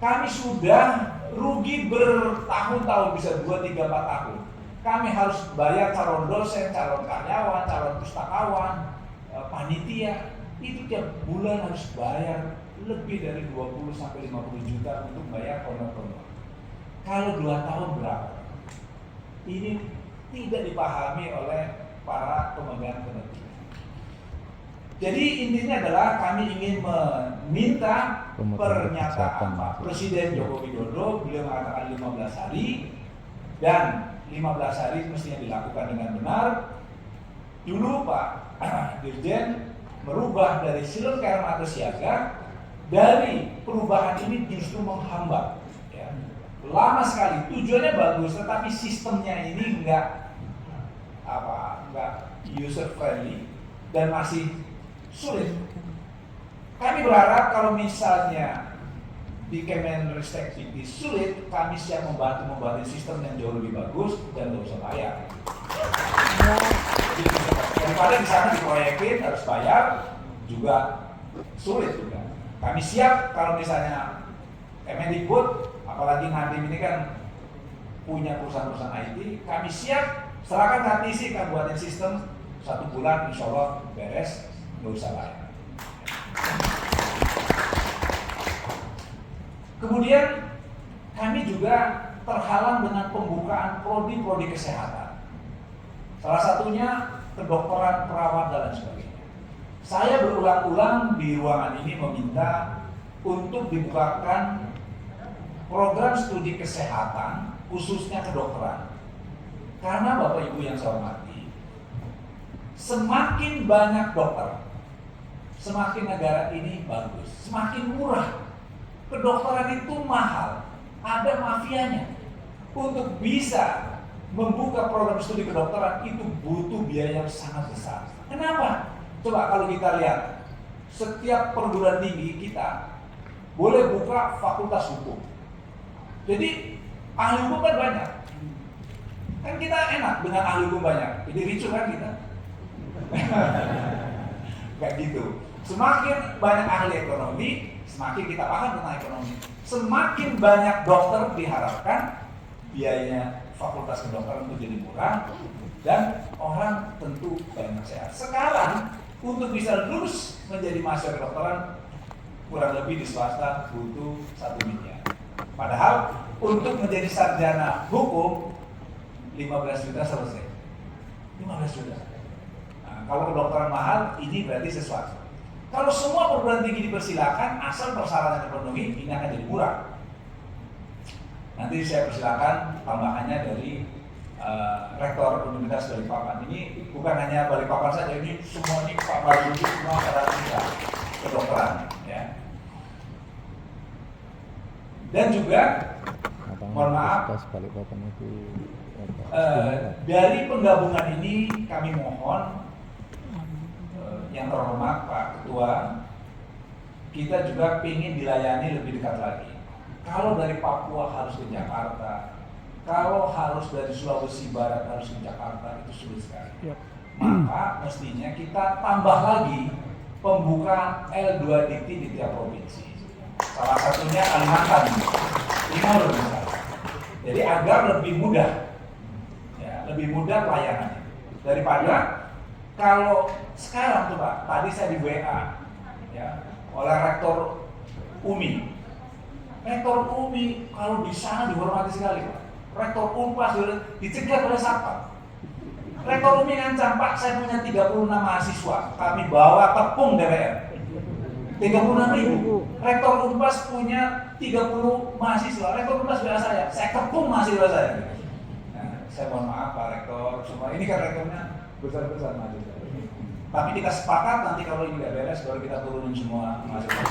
Kami sudah rugi bertahun-tahun, bisa 2, 3, 4 tahun. Kami harus bayar calon dosen, calon karyawan, calon pustakawan, panitia. Itu tiap bulan harus bayar lebih dari 20 sampai 50 juta untuk bayar honor-honor. Kalau 2 tahun berapa? Ini tidak dipahami oleh para pemegang kementerian. Jadi intinya adalah kami ingin meminta pernyataan Pak Presiden Joko Widodo. Beliau mengatakan 15 hari dan 15 hari mestinya dilakukan dengan benar. Dulu Pak Dirjen merubah dari silent atau siaga. Dari perubahan ini justru menghambat. Ya. Lama sekali, tujuannya bagus, tetapi sistemnya ini enggak user friendly dan masih sulit. Kami berharap kalau misalnya di Kemenristek ini sulit, kami siap membantu sistem yang jauh lebih bagus dan nggak usah bayar. Jadi, daripada di sana diproyekin harus bayar juga sulit juga. Kami siap kalau misalnya Kemendikbud, apalagi Nadiem ini kan punya perusahaan-perusahaan IT, kami siap serahkan KTC, kan buatin sistem 1 bulan insya Allah beres, nggak usah bayar. Kemudian kami juga terhalang dengan pembukaan prodi-prodi kesehatan. Salah satunya kedokteran, perawat, dan lain sebagainya. Saya berulang-ulang di ruangan ini meminta untuk dibukakan program studi kesehatan, khususnya kedokteran. Karena Bapak Ibu yang saya hormati, semakin banyak dokter, semakin negara ini bagus, semakin murah. Kedokteran itu mahal, ada mafianya. Untuk bisa membuka program studi kedokteran itu butuh biaya yang sangat besar. Kenapa? Coba kalau kita lihat, setiap perguruan tinggi kita boleh buka fakultas hukum. Jadi ahli hukum kan banyak. Kan kita enak dengan ahli hukum banyak. Jadi ricu kan kita? Gak gitu. Semakin banyak ahli ekonomi, semakin kita paham tentang ekonomi. Semakin banyak dokter diharapkan biayanya fakultas kedokteran itu jadi murah dan orang tentu banyak sehat. Sekarang untuk bisa lulus menjadi mahasiswa kedokteran kurang lebih di swasta butuh 1 miliar. Padahal untuk menjadi sarjana hukum 15 juta selesai. 15 juta. Nah, kalau kedokteran mahal ini berarti sesuatu. Kalau semua perguruan tinggi dipersilakan asal persyaratan terpenuhi, ini akan jadi murah. Nanti saya persilakan tambahannya dari Rektor Universitas Balikpapan. Ini bukan hanya Balikpapan saja, ini semua ini Pak Marzuki semua sarjana kedokteran, ya. Dan juga, mohon maaf, Balikpapan itu dari penggabungan ini kami mohon yang terhormat Pak Ketua, kita juga ingin dilayani lebih dekat lagi. Kalau dari Papua harus ke Jakarta, kalau harus dari Sulawesi Barat harus ke Jakarta, itu sulit sekali. Maka mestinya kita tambah lagi pembukaan L2 Dikti di tiap provinsi. Salah satunya Kalimantan, Timur misalnya. Jadi agar lebih mudah, ya, lebih mudah pelayanannya. Daripada kalau sekarang tuh Pak, tadi saya di WA, ya, oleh Rektor UMI. Rektor UMI kalau di sana dihormati sekali Pak. Rektor Unpas dicegat oleh Satpam. Rektor UMI ngancam, Pak, saya punya 36 mahasiswa, kami bawa tepung DPR. 36.000. Rektor Unpas punya 30 mahasiswa. Rektor Unpas bilang saya kepung mahasiswa saya. Nah, saya mohon maaf Pak Rektor, semua ini kan rektornya besar-besar mahasiswa. Tapi kita sepakat nanti kalau ini nggak beres baru kita turunin semua mahasiswa.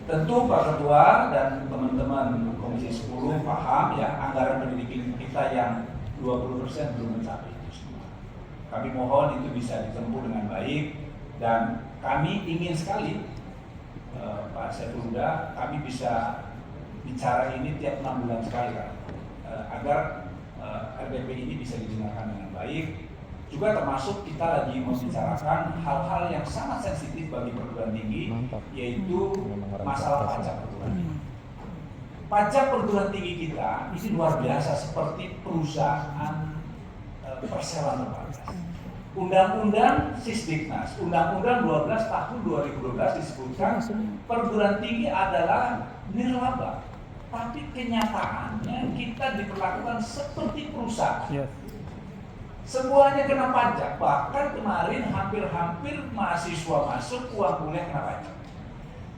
Tentu Pak Ketua dan teman-teman Komisi 10 paham ya anggaran pendidikan kita yang 20% belum mencapai itu semua. Kami mohon itu bisa ditempuh dengan baik dan kami ingin sekali Pak Saiful Huda kami bisa bicara ini tiap 6 bulan sekali kan, agar RDP ini bisa digunakan dengan baik. Juga termasuk kita lagi membicarakan hal-hal yang sangat sensitif bagi perguruan tinggi, yaitu masalah pajak perguruan tinggi. Pajak perguruan tinggi kita ini luar biasa seperti perusahaan perseroan terbatas. Undang-undang Sisdiknas, Undang-Undang 12 tahun 2012 disebutkan perguruan tinggi adalah nirlaba, tapi kenyataannya kita diperlakukan seperti perusahaan. Yes. Semuanya kena pajak, bahkan kemarin hampir-hampir mahasiswa masuk uang kuliah kena pajak.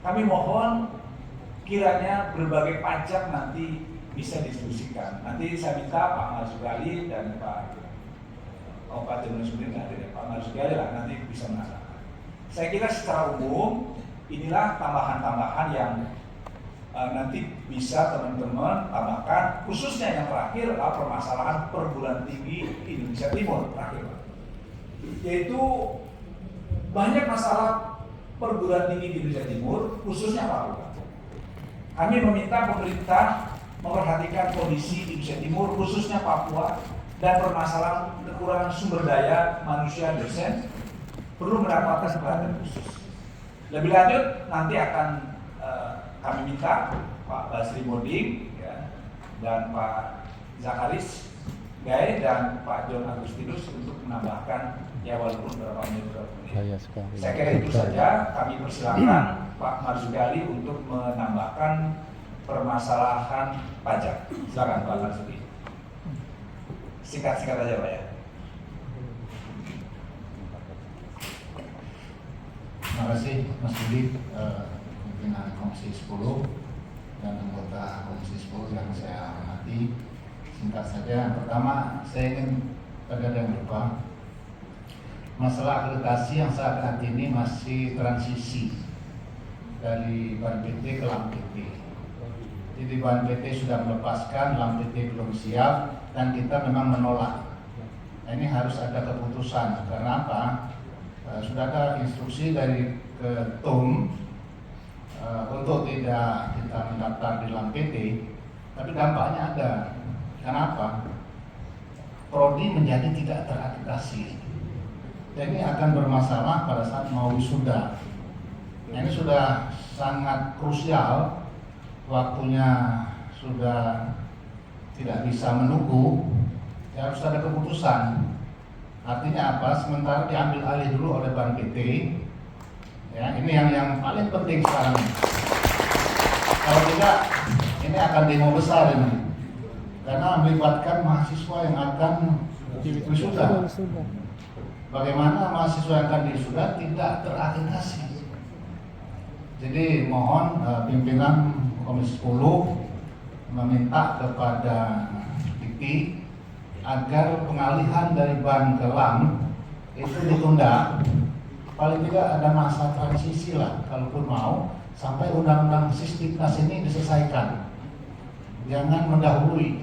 Kami mohon kiranya berbagai pajak nanti bisa didiskusikan. Nanti saya minta Pak Marzugali dan Pak Jenderal Sudir nggak ada, Pak Marzugali lah nanti bisa menanyakan. Saya kira secara umum inilah tambahan-tambahan yang nanti bisa teman-teman tambahkan, khususnya yang terakhir adalah permasalahan perguruan tinggi Indonesia Timur terakhir, yaitu banyak masalah perguruan tinggi di Indonesia Timur, khususnya Papua. Kami meminta pemerintah memperhatikan kondisi di Indonesia Timur, khususnya Papua, dan permasalahan kekurangan sumber daya manusia dosen perlu mendapatkan perhatian khusus. Lebih lanjut nanti akan kami minta Pak Basri Moding ya, dan Pak Zakaris Gai dan Pak John Agustinus untuk menambahkan ya walaupun beberapa menit. Saya kira itu saja. Kami persilakan Pak Marzugali untuk menambahkan permasalahan pajak. Silakan Pak Marzugali. Singkat-singkat aja Pak ya. Terima kasih Mas Budi, pimpinan Komisi 10 dan anggota Komisi 10 yang saya hormati. Singkat saja, pertama saya ingin tadi ada yang lupa. Masalah akreditasi yang saat ini masih transisi dari Ban PT ke Lam PT. Jadi Ban PT sudah melepaskan, Lam PT belum siap dan kita memang menolak. Nah, ini harus ada keputusan. Karena apa? Sudah ada instruksi dari Ketum untuk tidak kita mendaftar di Lam PT, tapi dampaknya ada. Kenapa? Prodi menjadi tidak terakreditasi. Dan ini akan bermasalah pada saat mau wisuda. Nah, ini sudah sangat krusial, waktunya sudah tidak bisa menunggu, ya harus ada keputusan. Artinya apa? Sementara diambil alih dulu oleh Ban PT. Ya, ini yang paling penting sekarang. Kalau tidak, ini akan demo besar ini, karena melibatkan mahasiswa yang akan wisuda. Bagaimana mahasiswa yang akan wisuda tidak terakreditasi? Jadi mohon pimpinan Komisi 10 meminta kepada Dikti agar pengalihan dari Ban ke Lam itu ditunda. Paling tidak ada masa transisi lah, kalaupun mau, sampai undang-undang Sisdiknas ini diselesaikan. Jangan mendahului.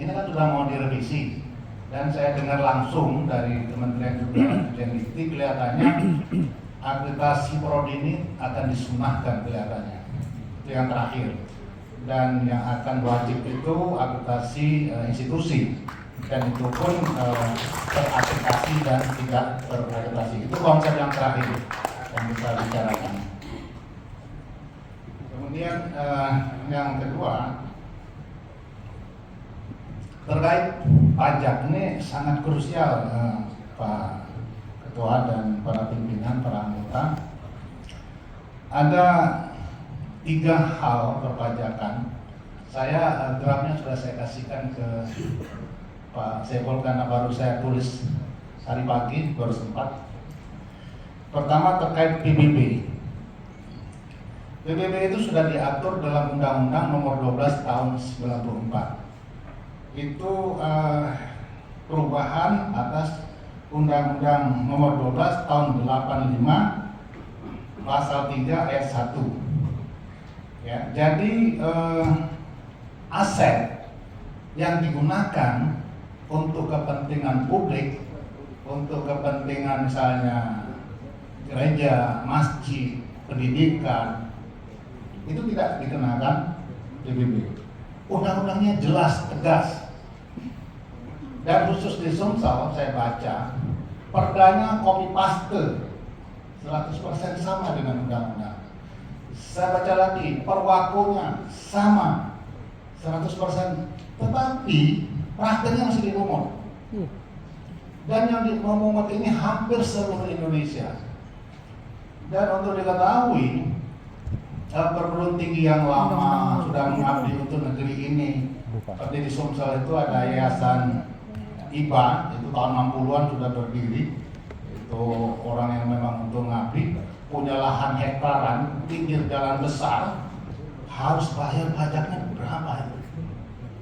Ini kan sudah mau direvisi, dan saya dengar langsung dari Kementerian juga dan Dikti kelihatannya akreditasi prodi ini akan disunahkan kelihatannya. Itu yang terakhir. Dan yang akan wajib itu akreditasi institusi. Dan itu pun terakreditasi dan tidak terakreditasi. Itu konsep yang terakhir yang kita bicarakan. Kemudian yang kedua terkait pajak, ini sangat krusial Pak Ketua dan para pimpinan, para anggota. Ada 3 hal perpajakan. Saya draftnya sudah saya kasihkan ke Pak Saiful karena baru saya tulis hari pagi, baru sempat. Pertama terkait PBB. PBB itu sudah diatur dalam Undang-Undang Nomor 12 Tahun 94. itu perubahan atas Undang-Undang Nomor 12 Tahun 85 Pasal 3 Ayat 1. Ya, jadi aset yang digunakan untuk kepentingan publik, untuk kepentingan misalnya gereja, masjid, pendidikan, itu tidak dikenakan PBB. Undang-undangnya jelas, tegas. Dan khusus di Sumsel saya baca, perdanya copy paste 100% sama dengan undang-undang. Saya baca lagi, perwakunya sama 100%, tetapi prakteknya masih dipungut. Dan yang dipungut ini hampir seluruh Indonesia. Dan untuk diketahui, perguruan tinggi yang lama sudah mengabdi untuk negeri ini, seperti di Sumsel itu ada yayasan IBA, itu tahun 60-an sudah berdiri. Itu orang yang memang untuk mengabdi, punya lahan hektaran, pinggir jalan besar, harus bayar pajaknya berapa itu?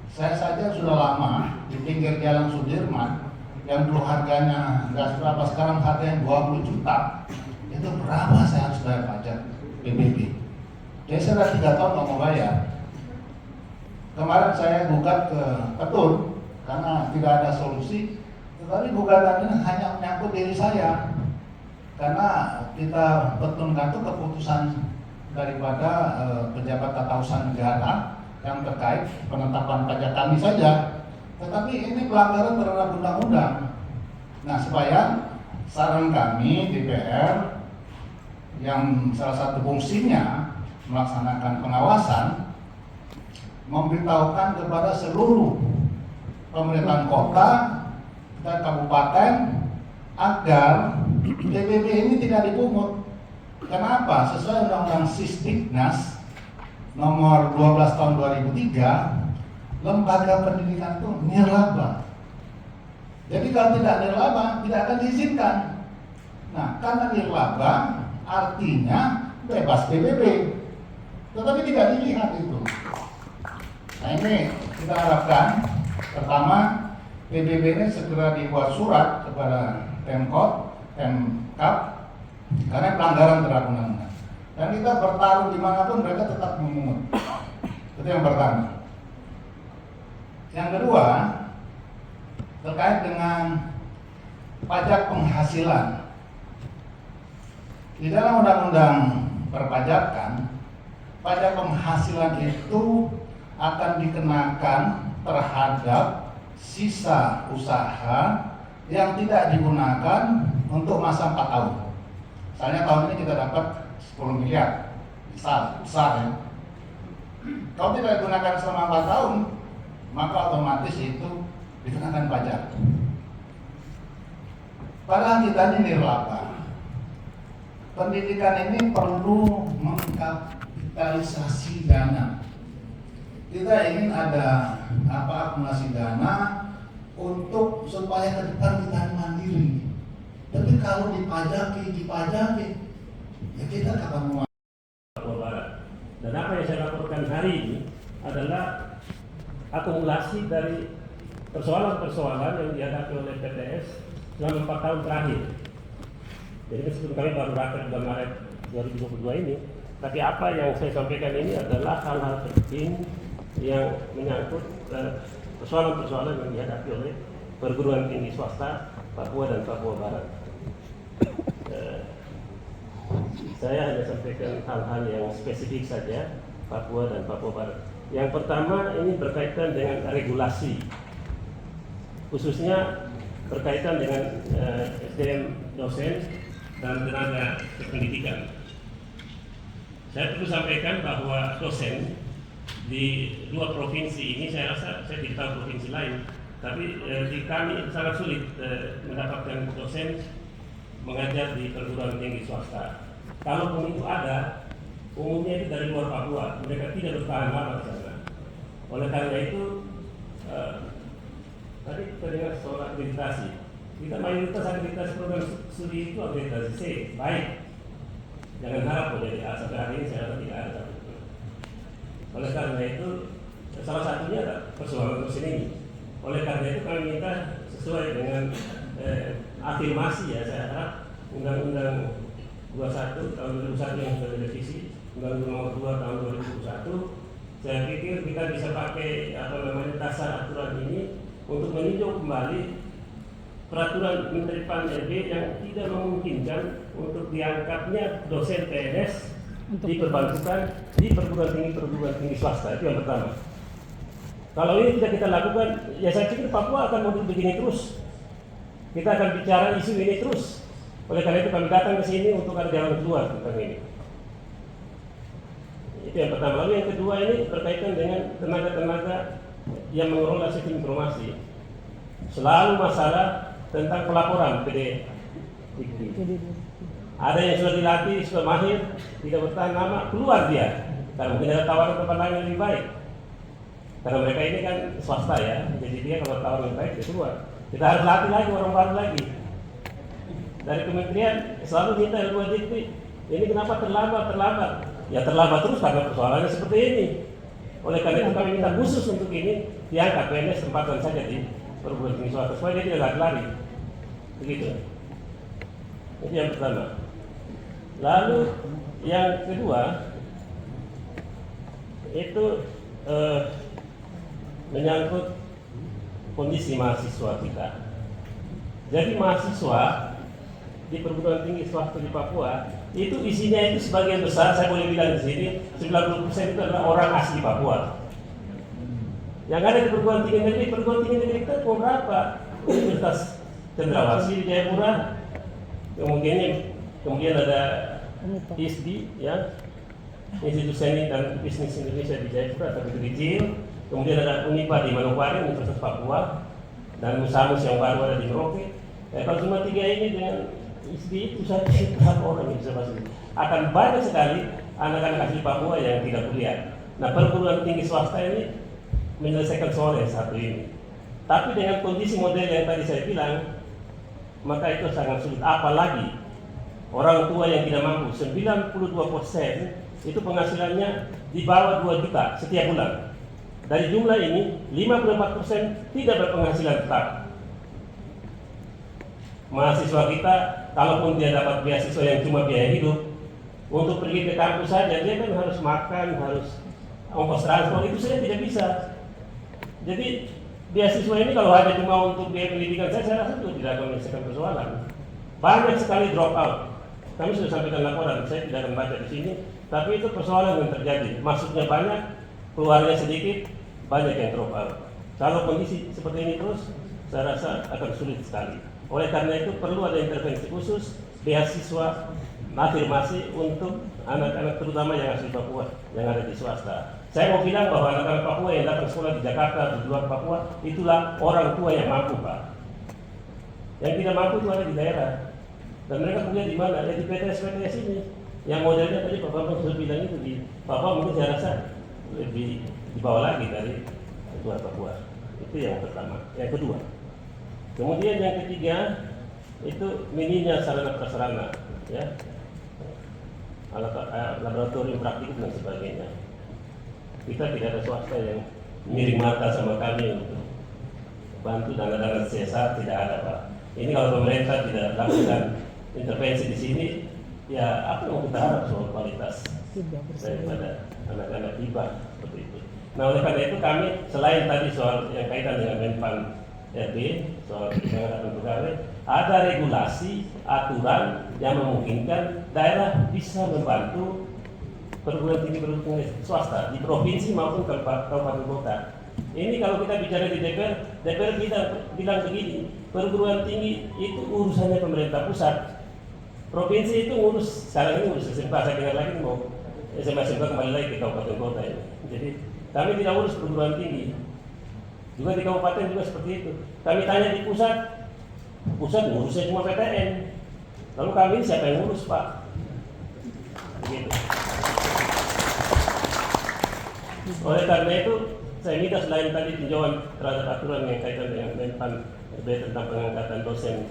Saya saja sudah lama di pinggir jalan Sudirman, yang dulu harganya nggak seberapa, sekarang harganya 20 juta. Itu berapa saya harus bayar pajak PBB? Jadi saya sudah 3 tahun nggak mau bayar. Kemarin saya gugat ke Petun karena tidak ada solusi, tetapi gugatan ini hanya menyangkut diri saya. Karena kita petungkan itu keputusan daripada pejabat tata usaha negara yang terkait penetapan pajak kami saja. Tetapi ini pelanggaran terhadap undang-undang. Nah, supaya saran kami DPR yang salah satu fungsinya melaksanakan pengawasan, memberitahukan kepada seluruh pemerintahan kota dan kabupaten agar PBB ini tidak dipungut. Kenapa? Sesuai Undang-Undang Sisdiknas Nomor 12 Tahun 2003, lembaga pendidikan itu nirlaba. Jadi kalau tidak nirlaba, tidak akan diizinkan. Nah, karena nirlaba artinya bebas PBB, tetapi tidak dilihat itu. Nah, ini kita harapkan pertama PBB ini segera dibuat surat kepada Pemkot, Pemkab, karena pelanggaran terhadap undang-undang. Dan kita bertarung dimanapun mereka tetap memungut. Itu yang pertama. Yang kedua, terkait dengan pajak penghasilan. Di dalam undang-undang perpajakan, pajak penghasilan itu akan dikenakan terhadap sisa usaha yang tidak digunakan untuk masa 4 tahun. Misalnya tahun ini kita dapat 10 miliar, besar ya. Kalau tidak digunakan selama 4 tahun, maka otomatis itu dikenakan pajak. Padahal kita ini nirlaba. Pendidikan ini perlu mengkapitalisasi dana. Kita ingin ada akumulasi dana untuk supaya ke depan kita mandiri. Tapi kalau dipajaki, ya kita kapan mau. Dan apa yang saya laporkan hari ini adalah akumulasi dari persoalan-persoalan yang dihadapi oleh PTS selama 4 tahun terakhir. Jadi meskipun kami baru rapat bulan Maret 2022 ini, tapi apa yang saya sampaikan ini adalah hal-hal penting yang menyangkut persoalan-persoalan yang dihadapi oleh perguruan tinggi swasta Papua dan Papua Barat. Saya hanya sampaikan hal-hal yang spesifik saja Papua dan Papua Barat. Yang pertama ini berkaitan dengan regulasi, khususnya berkaitan dengan SDM dosen dan tenaga pendidikan. Saya perlu sampaikan bahwa dosen di 2 provinsi ini, saya rasa saya tidak tahu provinsi lain, tapi di kami sangat sulit mendapatkan dosen mengajar di perguruan tinggi swasta. Kalaupun itu ada, umumnya itu dari luar Papua, mereka tidak bertahan lama di sana. Oleh karena itu, tadi kita dengar soal akreditasi. Kita mayoritas akreditasi program studi itu akreditasi C, baik. Jangan harap menjadi A, sampai hari ini saya rasa tidak ada. Oleh karena itu, salah satunya adalah persoalan dosen ini. Oleh karena itu kami minta sesuai dengan afirmasi ya, saya harap Undang-Undang 21 tahun 2001 yang sudah direvisi, Undang-Undang nomor 2 tahun 2021, saya pikir kita bisa pakai dasar aturan ini untuk meninjau kembali peraturan Menteri Pan-RB yang tidak memungkinkan untuk diangkatnya dosen PNS diperbantukan di perguruan tinggi swasta. Itu yang pertama. Kalau ini tidak kita lakukan, ya saya pikir Papua akan mau begini terus. Kita akan bicara isu ini terus. Oleh karena itu kami datang ke sini untuk ada jalan keluar tentang ini. Itu yang pertama. Lalu yang kedua ini berkaitan dengan tenaga-tenaga yang mengelola sistem informasi. Selalu masalah tentang pelaporan PD. Ada yang sudah dilatih, sudah mahir, tidak bertahan lama, keluar dia. Karena mungkin ada tawaran tempat lain yang lebih baik. Karena mereka ini kan swasta ya, jadi dia kalau tawaran yang baik dia keluar. Kita harus latih lagi orang baru lagi. Dari kementerian selalu minta ilmu dikti. Ini kenapa terlambat? Ya terlambat terus karena persoalannya seperti ini. Oleh karena itu kami minta khusus untuk ini diangkat PNS tempatan saja di perguruan tinggi swasta supaya dia tidak lari. Begitu. Itu yang pertama. Lalu yang kedua itu menyangkut kondisi mahasiswa kita. Jadi mahasiswa di perguruan tinggi swasta di Papua itu isinya itu sebagian besar, saya boleh bilang di sini 90% itu adalah orang asli Papua. Yang ada di perguruan tinggi negeri kita berapa? Universitas Cendrawasih di Jayapura, kemudian ada ISDI ya, Institut Seni dan Bisnis Indonesia di Jayapura tapi kecil. Kemudian ada Unipa di Manokwari, Universitas Papua, dan Musamus yang baru ada di Merauke. Kalau cuma tiga ini dengan ISDI itu saya pikir berapa orang yang bisa masuk. Akan banyak sekali anak-anak asli Papua yang tidak kuliah. Nah, perguruan tinggi swasta ini menyelesaikan soal yang satu ini. Tapi dengan kondisi model yang tadi saya bilang, maka itu sangat sulit. Apalagi orang tua yang tidak mampu, 92% itu penghasilannya di bawah 2 juta setiap bulan. Dari jumlah ini, 54% tidak berpenghasilan tetap. Mahasiswa kita, kalaupun dia dapat beasiswa yang cuma biaya hidup, untuk pergi ke kampus saja, dia kan harus makan, harus ongkos transport, itu saja tidak bisa. Jadi, beasiswa ini kalau hanya cuma untuk biaya pendidikan saya rasa itu tidak akan menyelesaikan persoalan. Banyak sekali drop out. Kami sudah sampaikan laporan, saya tidak akan baca di sini, tapi itu persoalan yang terjadi. Maksudnya banyak, keluarnya sedikit, banyak yang drop out. Kalau kondisi seperti ini terus, saya rasa akan sulit sekali. Oleh karena itu perlu ada intervensi khusus, beasiswa, afirmasi untuk anak-anak terutama yang asli Papua, yang ada di swasta. Saya mau bilang bahwa anak-anak Papua yang datang sekolah di Jakarta, di luar Papua, itulah orang tua yang mampu, Pak. Yang tidak mampu itu ada di daerah. Dan mereka kuliah di mana? Ya di PTS ini. Yang modelnya tadi Pak Bambang sudah bilang itu di Papua mungkin saya rasa lebih di bawah lagi dari luar Papua. Itu yang pertama. Yang kedua. Kemudian yang ketiga itu minimnya sarana prasarana, ya, laboratorium praktikum dan sebagainya. Kita tidak ada swasta yang miring mata sama kami untuk bantu dana-dana CSR, tidak ada, Pak. Ini kalau pemerintah tidak lakukan intervensi di sini, ya apa yang kita harap soal kualitas daripada anak-anak IPA seperti itu. Nah, oleh karena itu kami selain tadi soal yang kaitan dengan Menpan RB, soal pengangkatan pegawai, ada regulasi aturan yang memungkinkan daerah bisa membantu perguruan tinggi swasta di provinsi maupun kabupaten kota. Ini kalau kita bicara di DPR kita bilang begini, perguruan tinggi itu urusannya pemerintah pusat. Provinsi itu ngurus, sekarang ini ngurus SMK, saya dengar lagi mau SMK kembali lagi ke kabupaten kota ini. Jadi kami tidak urus perguruan tinggi. Juga di kabupaten juga seperti itu. Kami tanya di pusat ngurusnya cuma PTN. Lalu kami ini siapa yang ngurus, Pak? Begitu. Oleh karena itu, saya minta selain tadi tinjauan terhadap aturan yang kaitan dengan Menpan RB tentang pengangkatan dosen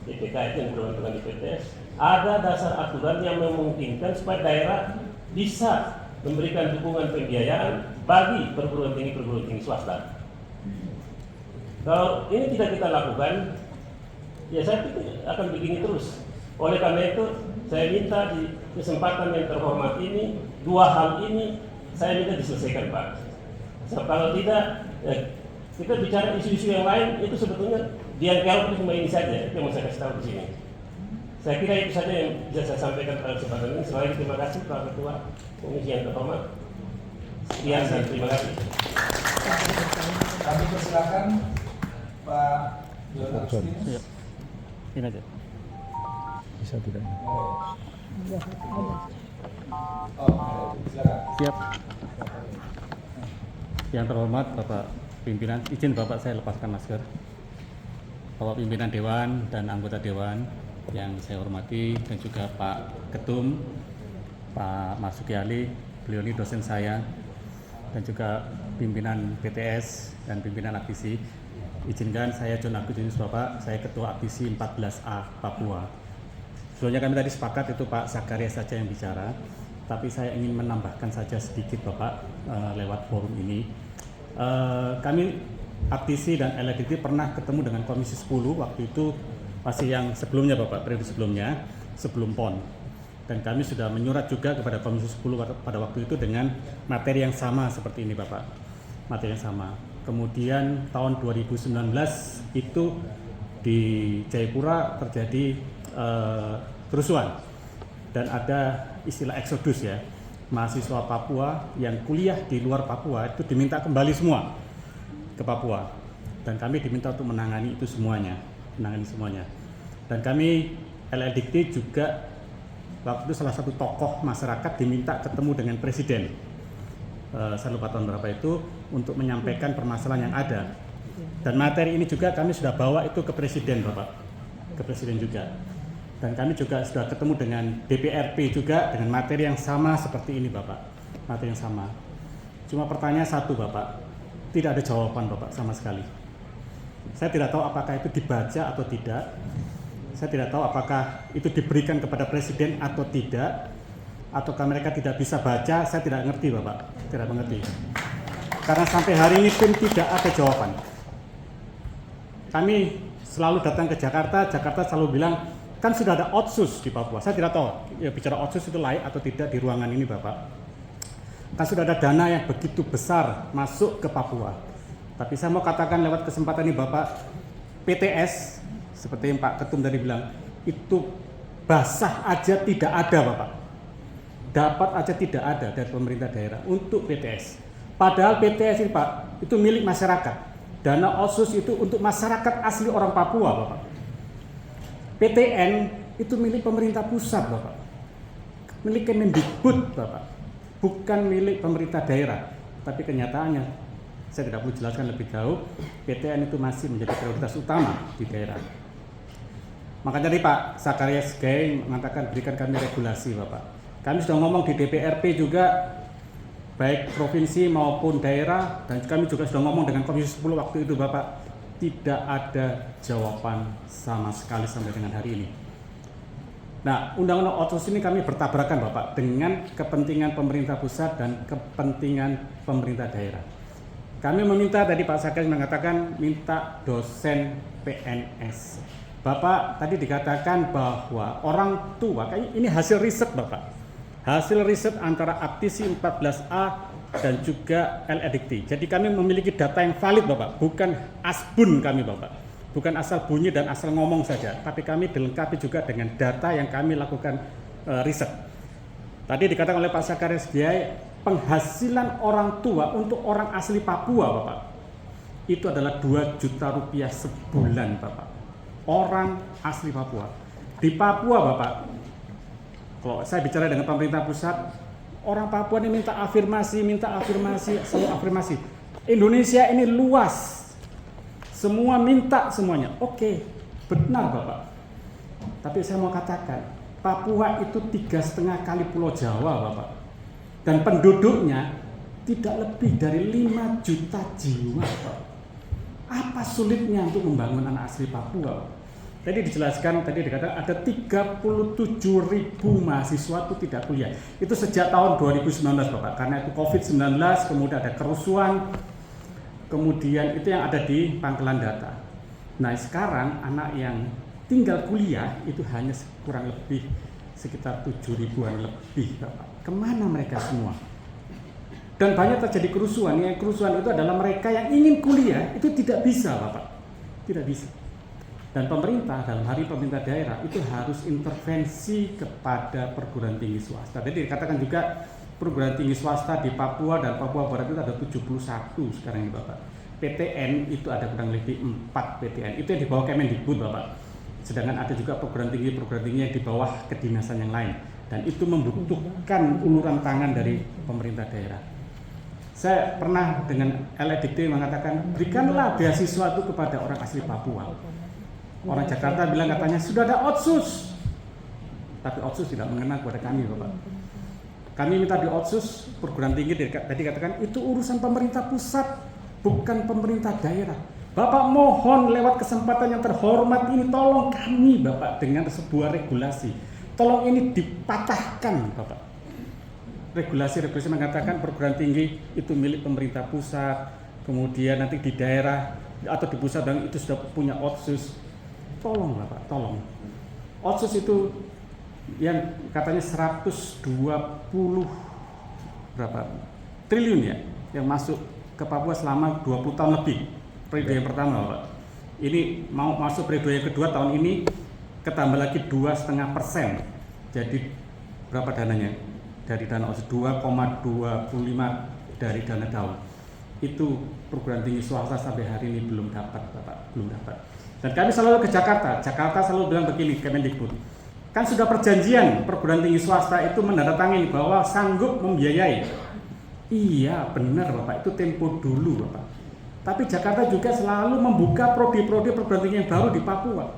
IPK itu yang berhubungan di PTS, ada dasar aturan yang memungkinkan supaya daerah bisa memberikan dukungan pembiayaan bagi perguruan tinggi swasta. Kalau ini tidak kita lakukan, ya saya pikir akan begini terus. Oleh karena itu, saya minta di kesempatan yang terhormat ini, dua hal ini saya minta diselesaikan, Pak. So, kalau tidak, kita bicara isu-isu yang lain, itu sebetulnya dianggap cuma ini saja, itu yang mau saya kasih tahu di sini. Saya kira itu saja yang bisa saya sampaikan pada kesempatan ini. Sekali lagi terima kasih Pak Ketua Komisi yang terhormat. Sekian dan terima kasih. Kami persilakan Pak John Agustinus. Iya. Ini aja. Bisa tidak? Silakan. Siap. Yang terhormat Bapak Pimpinan, izin Bapak saya lepaskan masker. Bapak Pimpinan Dewan dan anggota Dewan yang saya hormati, dan juga Pak Ketum, Pak Marzuki Ali, beliau ini dosen saya, dan juga pimpinan BTS dan pimpinan Aktisi. Izinkan saya John Agustinus Bapak, saya Ketua Aktisi 14A Papua. Sebelumnya kami tadi sepakat itu Pak Zakaria saja yang bicara, tapi saya ingin menambahkan saja sedikit Bapak lewat forum ini. Kami Aktisi dan LLDT pernah ketemu dengan Komisi 10 waktu itu masih yang sebelumnya Bapak, periode sebelumnya, sebelum PON. Dan kami sudah menyurat juga kepada Komisi 10 pada waktu itu dengan materi yang sama seperti ini Bapak, materi yang sama. Kemudian tahun 2019 itu di Jayapura terjadi kerusuhan dan ada istilah eksodus ya, mahasiswa Papua yang kuliah di luar Papua itu diminta kembali semua ke Papua, dan kami diminta untuk menangani itu semuanya. Dan kami LLDT juga waktu itu salah satu tokoh masyarakat diminta ketemu dengan presiden, saya lupa tahun berapa itu, untuk menyampaikan permasalahan yang ada. Dan materi ini juga kami sudah bawa itu ke presiden Bapak, ke presiden juga. Dan kami juga sudah ketemu dengan DPRP juga dengan materi yang sama seperti ini Bapak, materi yang sama. Cuma pertanyaan satu Bapak, tidak ada jawaban Bapak sama sekali. Saya tidak tahu apakah itu dibaca atau tidak. Saya tidak tahu apakah itu diberikan kepada presiden atau tidak, ataukah mereka tidak bisa baca. Saya tidak ngerti Bapak, tidak mengerti. Karena sampai hari ini pun tidak ada jawaban. Kami selalu datang ke Jakarta, Jakarta selalu bilang, kan sudah ada otsus di Papua. Saya tidak tahu ya, bicara otsus itu layak atau tidak di ruangan ini Bapak. Kan sudah ada dana yang begitu besar masuk ke Papua. Tapi saya mau katakan lewat kesempatan ini Bapak, PTS seperti yang Pak Ketum tadi bilang, itu basah aja tidak ada Bapak. Dapat aja tidak ada dari pemerintah daerah untuk PTS. Padahal PTS ini Pak, itu milik masyarakat. Dana otsus itu untuk masyarakat asli orang Papua Bapak. PTN itu milik pemerintah pusat Bapak. Milik Kemendikbud Bapak. Bukan milik pemerintah daerah. Tapi kenyataannya, saya tidak perlu jelaskan lebih jauh, PTN itu masih menjadi prioritas utama di daerah. Makanya tadi Pak Zakaria Sgei mengatakan berikan kami regulasi Bapak. Kami sudah ngomong di DPRP juga, baik provinsi maupun daerah, dan kami juga sudah ngomong dengan Komisi 10 waktu itu Bapak, tidak ada jawaban sama sekali sampai dengan hari ini. Nah, undang-undang otsus ini kami bertabrakan Bapak dengan kepentingan pemerintah pusat dan kepentingan pemerintah daerah. Kami meminta, tadi Pak Zakaria mengatakan minta dosen PNS. Bapak tadi dikatakan bahwa orang tua, ini hasil riset Bapak, hasil riset antara Aktisi 14A dan juga LLDT. Jadi kami memiliki data yang valid Bapak, bukan asbun kami Bapak, bukan asal bunyi dan asal ngomong saja, tapi kami dilengkapi juga dengan data yang kami lakukan riset. Tadi dikatakan oleh Pak Zakaria Sgei, penghasilan orang tua untuk orang asli Papua Bapak, itu adalah 2 juta rupiah sebulan Bapak. Orang asli Papua. Di Papua Bapak, kalau saya bicara dengan pemerintah pusat, orang Papua ini minta afirmasi, selalu afirmasi. Indonesia ini luas, semua minta semuanya. Oke, benar Bapak. Tapi saya mau katakan, Papua itu 3,5 kali Pulau Jawa Bapak. Dan penduduknya tidak lebih dari 5 juta jiwa Bapak. Apa sulitnya untuk membangun anak asli Papua? Tadi dijelaskan, tadi dikatakan ada 37.000 mahasiswa itu tidak kuliah. Itu sejak tahun 2019 Bapak, karena itu COVID-19, kemudian ada kerusuhan, kemudian itu yang ada di pangkalan data. Nah sekarang anak yang tinggal kuliah itu hanya kurang lebih sekitar 7.000-an lebih, Bapak. Kemana mereka semua? Dan banyak terjadi kerusuhan. Yang kerusuhan itu adalah mereka yang ingin kuliah itu tidak bisa, Bapak, tidak bisa. Dan pemerintah dalam hari pemerintah daerah itu harus intervensi kepada perguruan tinggi swasta. Jadi dikatakan juga perguruan tinggi swasta di Papua dan Papua Barat itu ada 71 sekarang ini, Bapak. PTN itu ada kurang lebih 4 PTN, itu yang di bawah Kemendikbud, Bapak. Sedangkan ada juga perguruan tinggi yang di bawah kedinasan yang lain, dan itu membutuhkan uluran tangan dari pemerintah daerah. Saya pernah dengan LEDT mengatakan berikanlah beasiswa itu kepada orang asli Papua. Orang Jakarta bilang katanya sudah ada Otsus, tapi Otsus tidak mengenal kepada kami, Bapak. Kami minta di Otsus perguruan tinggi tadi katakan itu urusan pemerintah pusat, bukan pemerintah daerah. Bapak mohon lewat kesempatan yang terhormat ini, tolong kami, Bapak, dengan sebuah regulasi. Tolong ini dipatahkan, Bapak. Regulasi mengatakan perguruan tinggi itu milik pemerintah pusat, kemudian nanti di daerah atau di pusat dan itu sudah punya Otsus. Tolong, Bapak, tolong. Otsus itu yang katanya 120 berapa triliun ya yang masuk ke Papua selama 20 tahun lebih, periode yang pertama, Pak. Ini mau masuk periode yang kedua tahun ini, ketambah lagi 2,5%. Jadi berapa dananya? Dari dana OSIS 2,25 dari dana daun. Itu perguruan tinggi swasta sampai hari ini belum dapat, Bapak, belum dapat. Dan kami selalu ke Jakarta selalu bilang begini, Kemendikbud. Kan sudah perjanjian perguruan tinggi swasta itu menandatangani bahwa sanggup membiayai. Iya benar, Bapak, itu tempo dulu, Bapak. Tapi Jakarta juga selalu membuka prodi-prodi perguruan tinggi yang baru di Papua.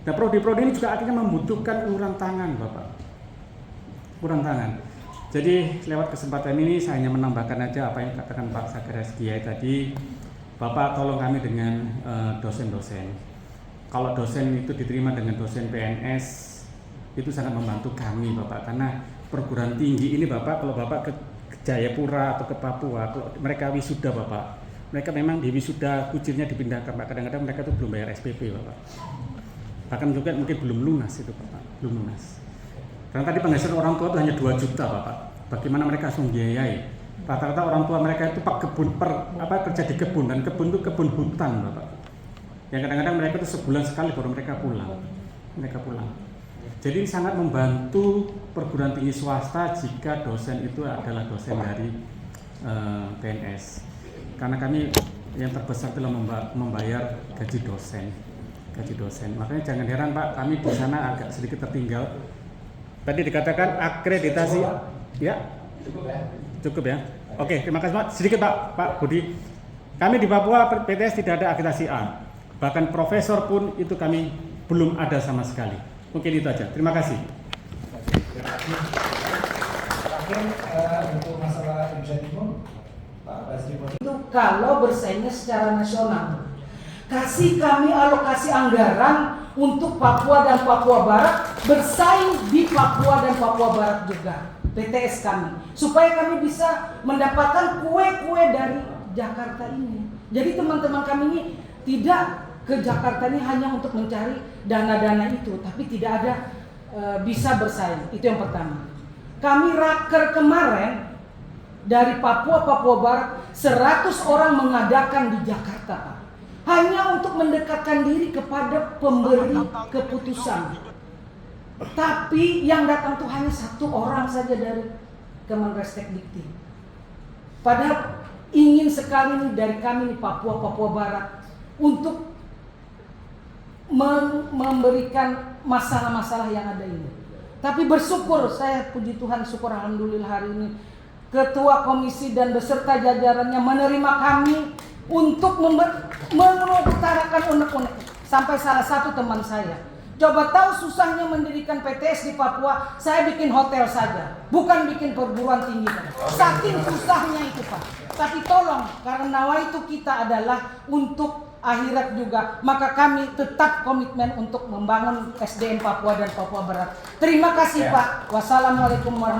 Dan prodi-prodi ini juga akhirnya membutuhkan uluran tangan, Bapak. Uluran tangan. Jadi lewat kesempatan ini saya hanya menambahkan aja apa yang katakan Pak Zacharias Giai tadi. Bapak tolong kami dengan dosen-dosen. Kalau dosen itu diterima dengan dosen PNS, itu sangat membantu kami, Bapak. Karena perguruan tinggi ini, Bapak, kalau Bapak ke Jayapura atau ke Papua, kalau mereka wisuda, Bapak, mereka memang di wisuda kucirnya dipindahkan, Pak. Kadang-kadang mereka itu belum bayar SPP, Bapak. Bahkan juga mungkin belum lunas itu, Bapak, belum lunas. Karena tadi penghasilan orang tua itu hanya 2 juta, Bapak. Bagaimana mereka harus membiayai? Rata-rata orang tua mereka itu kerja di kebun, dan kebun itu kebun hutan, Bapak. Yang kadang-kadang mereka itu sebulan sekali baru mereka pulang. Jadi sangat membantu perguruan tinggi swasta jika dosen itu adalah dosen dari PNS. Karena kami yang terbesar adalah membayar gaji dosen. Makanya jangan heran, Pak, kami di sana agak sedikit tertinggal. Tadi dikatakan akreditasi, ya cukup ya. Oke, terima kasih, Pak. Sedikit, Pak Budi. Kami di Papua PTS tidak ada akreditasi A. Bahkan profesor pun itu kami belum ada sama sekali. Mungkin itu aja. Terima kasih. Terakhir untuk masalah Indonesia Timur, Pak Basri. Itu kalau bersaingnya secara nasional, kasih kami alokasi anggaran untuk Papua dan Papua Barat bersaing di Papua dan Papua Barat juga, PTS kami, supaya kami bisa mendapatkan kue-kue dari Jakarta ini. Jadi teman-teman kami ini tidak ke Jakarta ini hanya untuk mencari dana-dana itu, tapi tidak ada bisa bersaing. Itu yang pertama. Kami raker kemarin dari Papua Barat 100 orang mengadakan di Jakarta, Pak. Hanya untuk mendekatkan diri kepada pemberi keputusan. Tapi yang datang tuh hanya 1 orang saja dari Kemenristekdikti. Padahal ingin sekali nih dari kami di Papua Barat untuk memberikan masalah-masalah yang ada ini. Tapi bersyukur, saya puji Tuhan, syukur alhamdulillah hari ini Ketua Komisi dan beserta jajarannya menerima kami untuk mengutarakan unek-unek. Sampai salah satu teman saya, coba tahu susahnya mendirikan PTS di Papua, saya bikin hotel saja, bukan bikin perguruan tinggi. Saking susahnya itu, Pak. Tapi tolong, karena nawaitu kita adalah untuk akhirat juga, maka kami tetap komitmen untuk membangun SDM Papua dan Papua Barat. Terima kasih, Pak. Wassalamualaikum warahmatullahi wabarakatuh.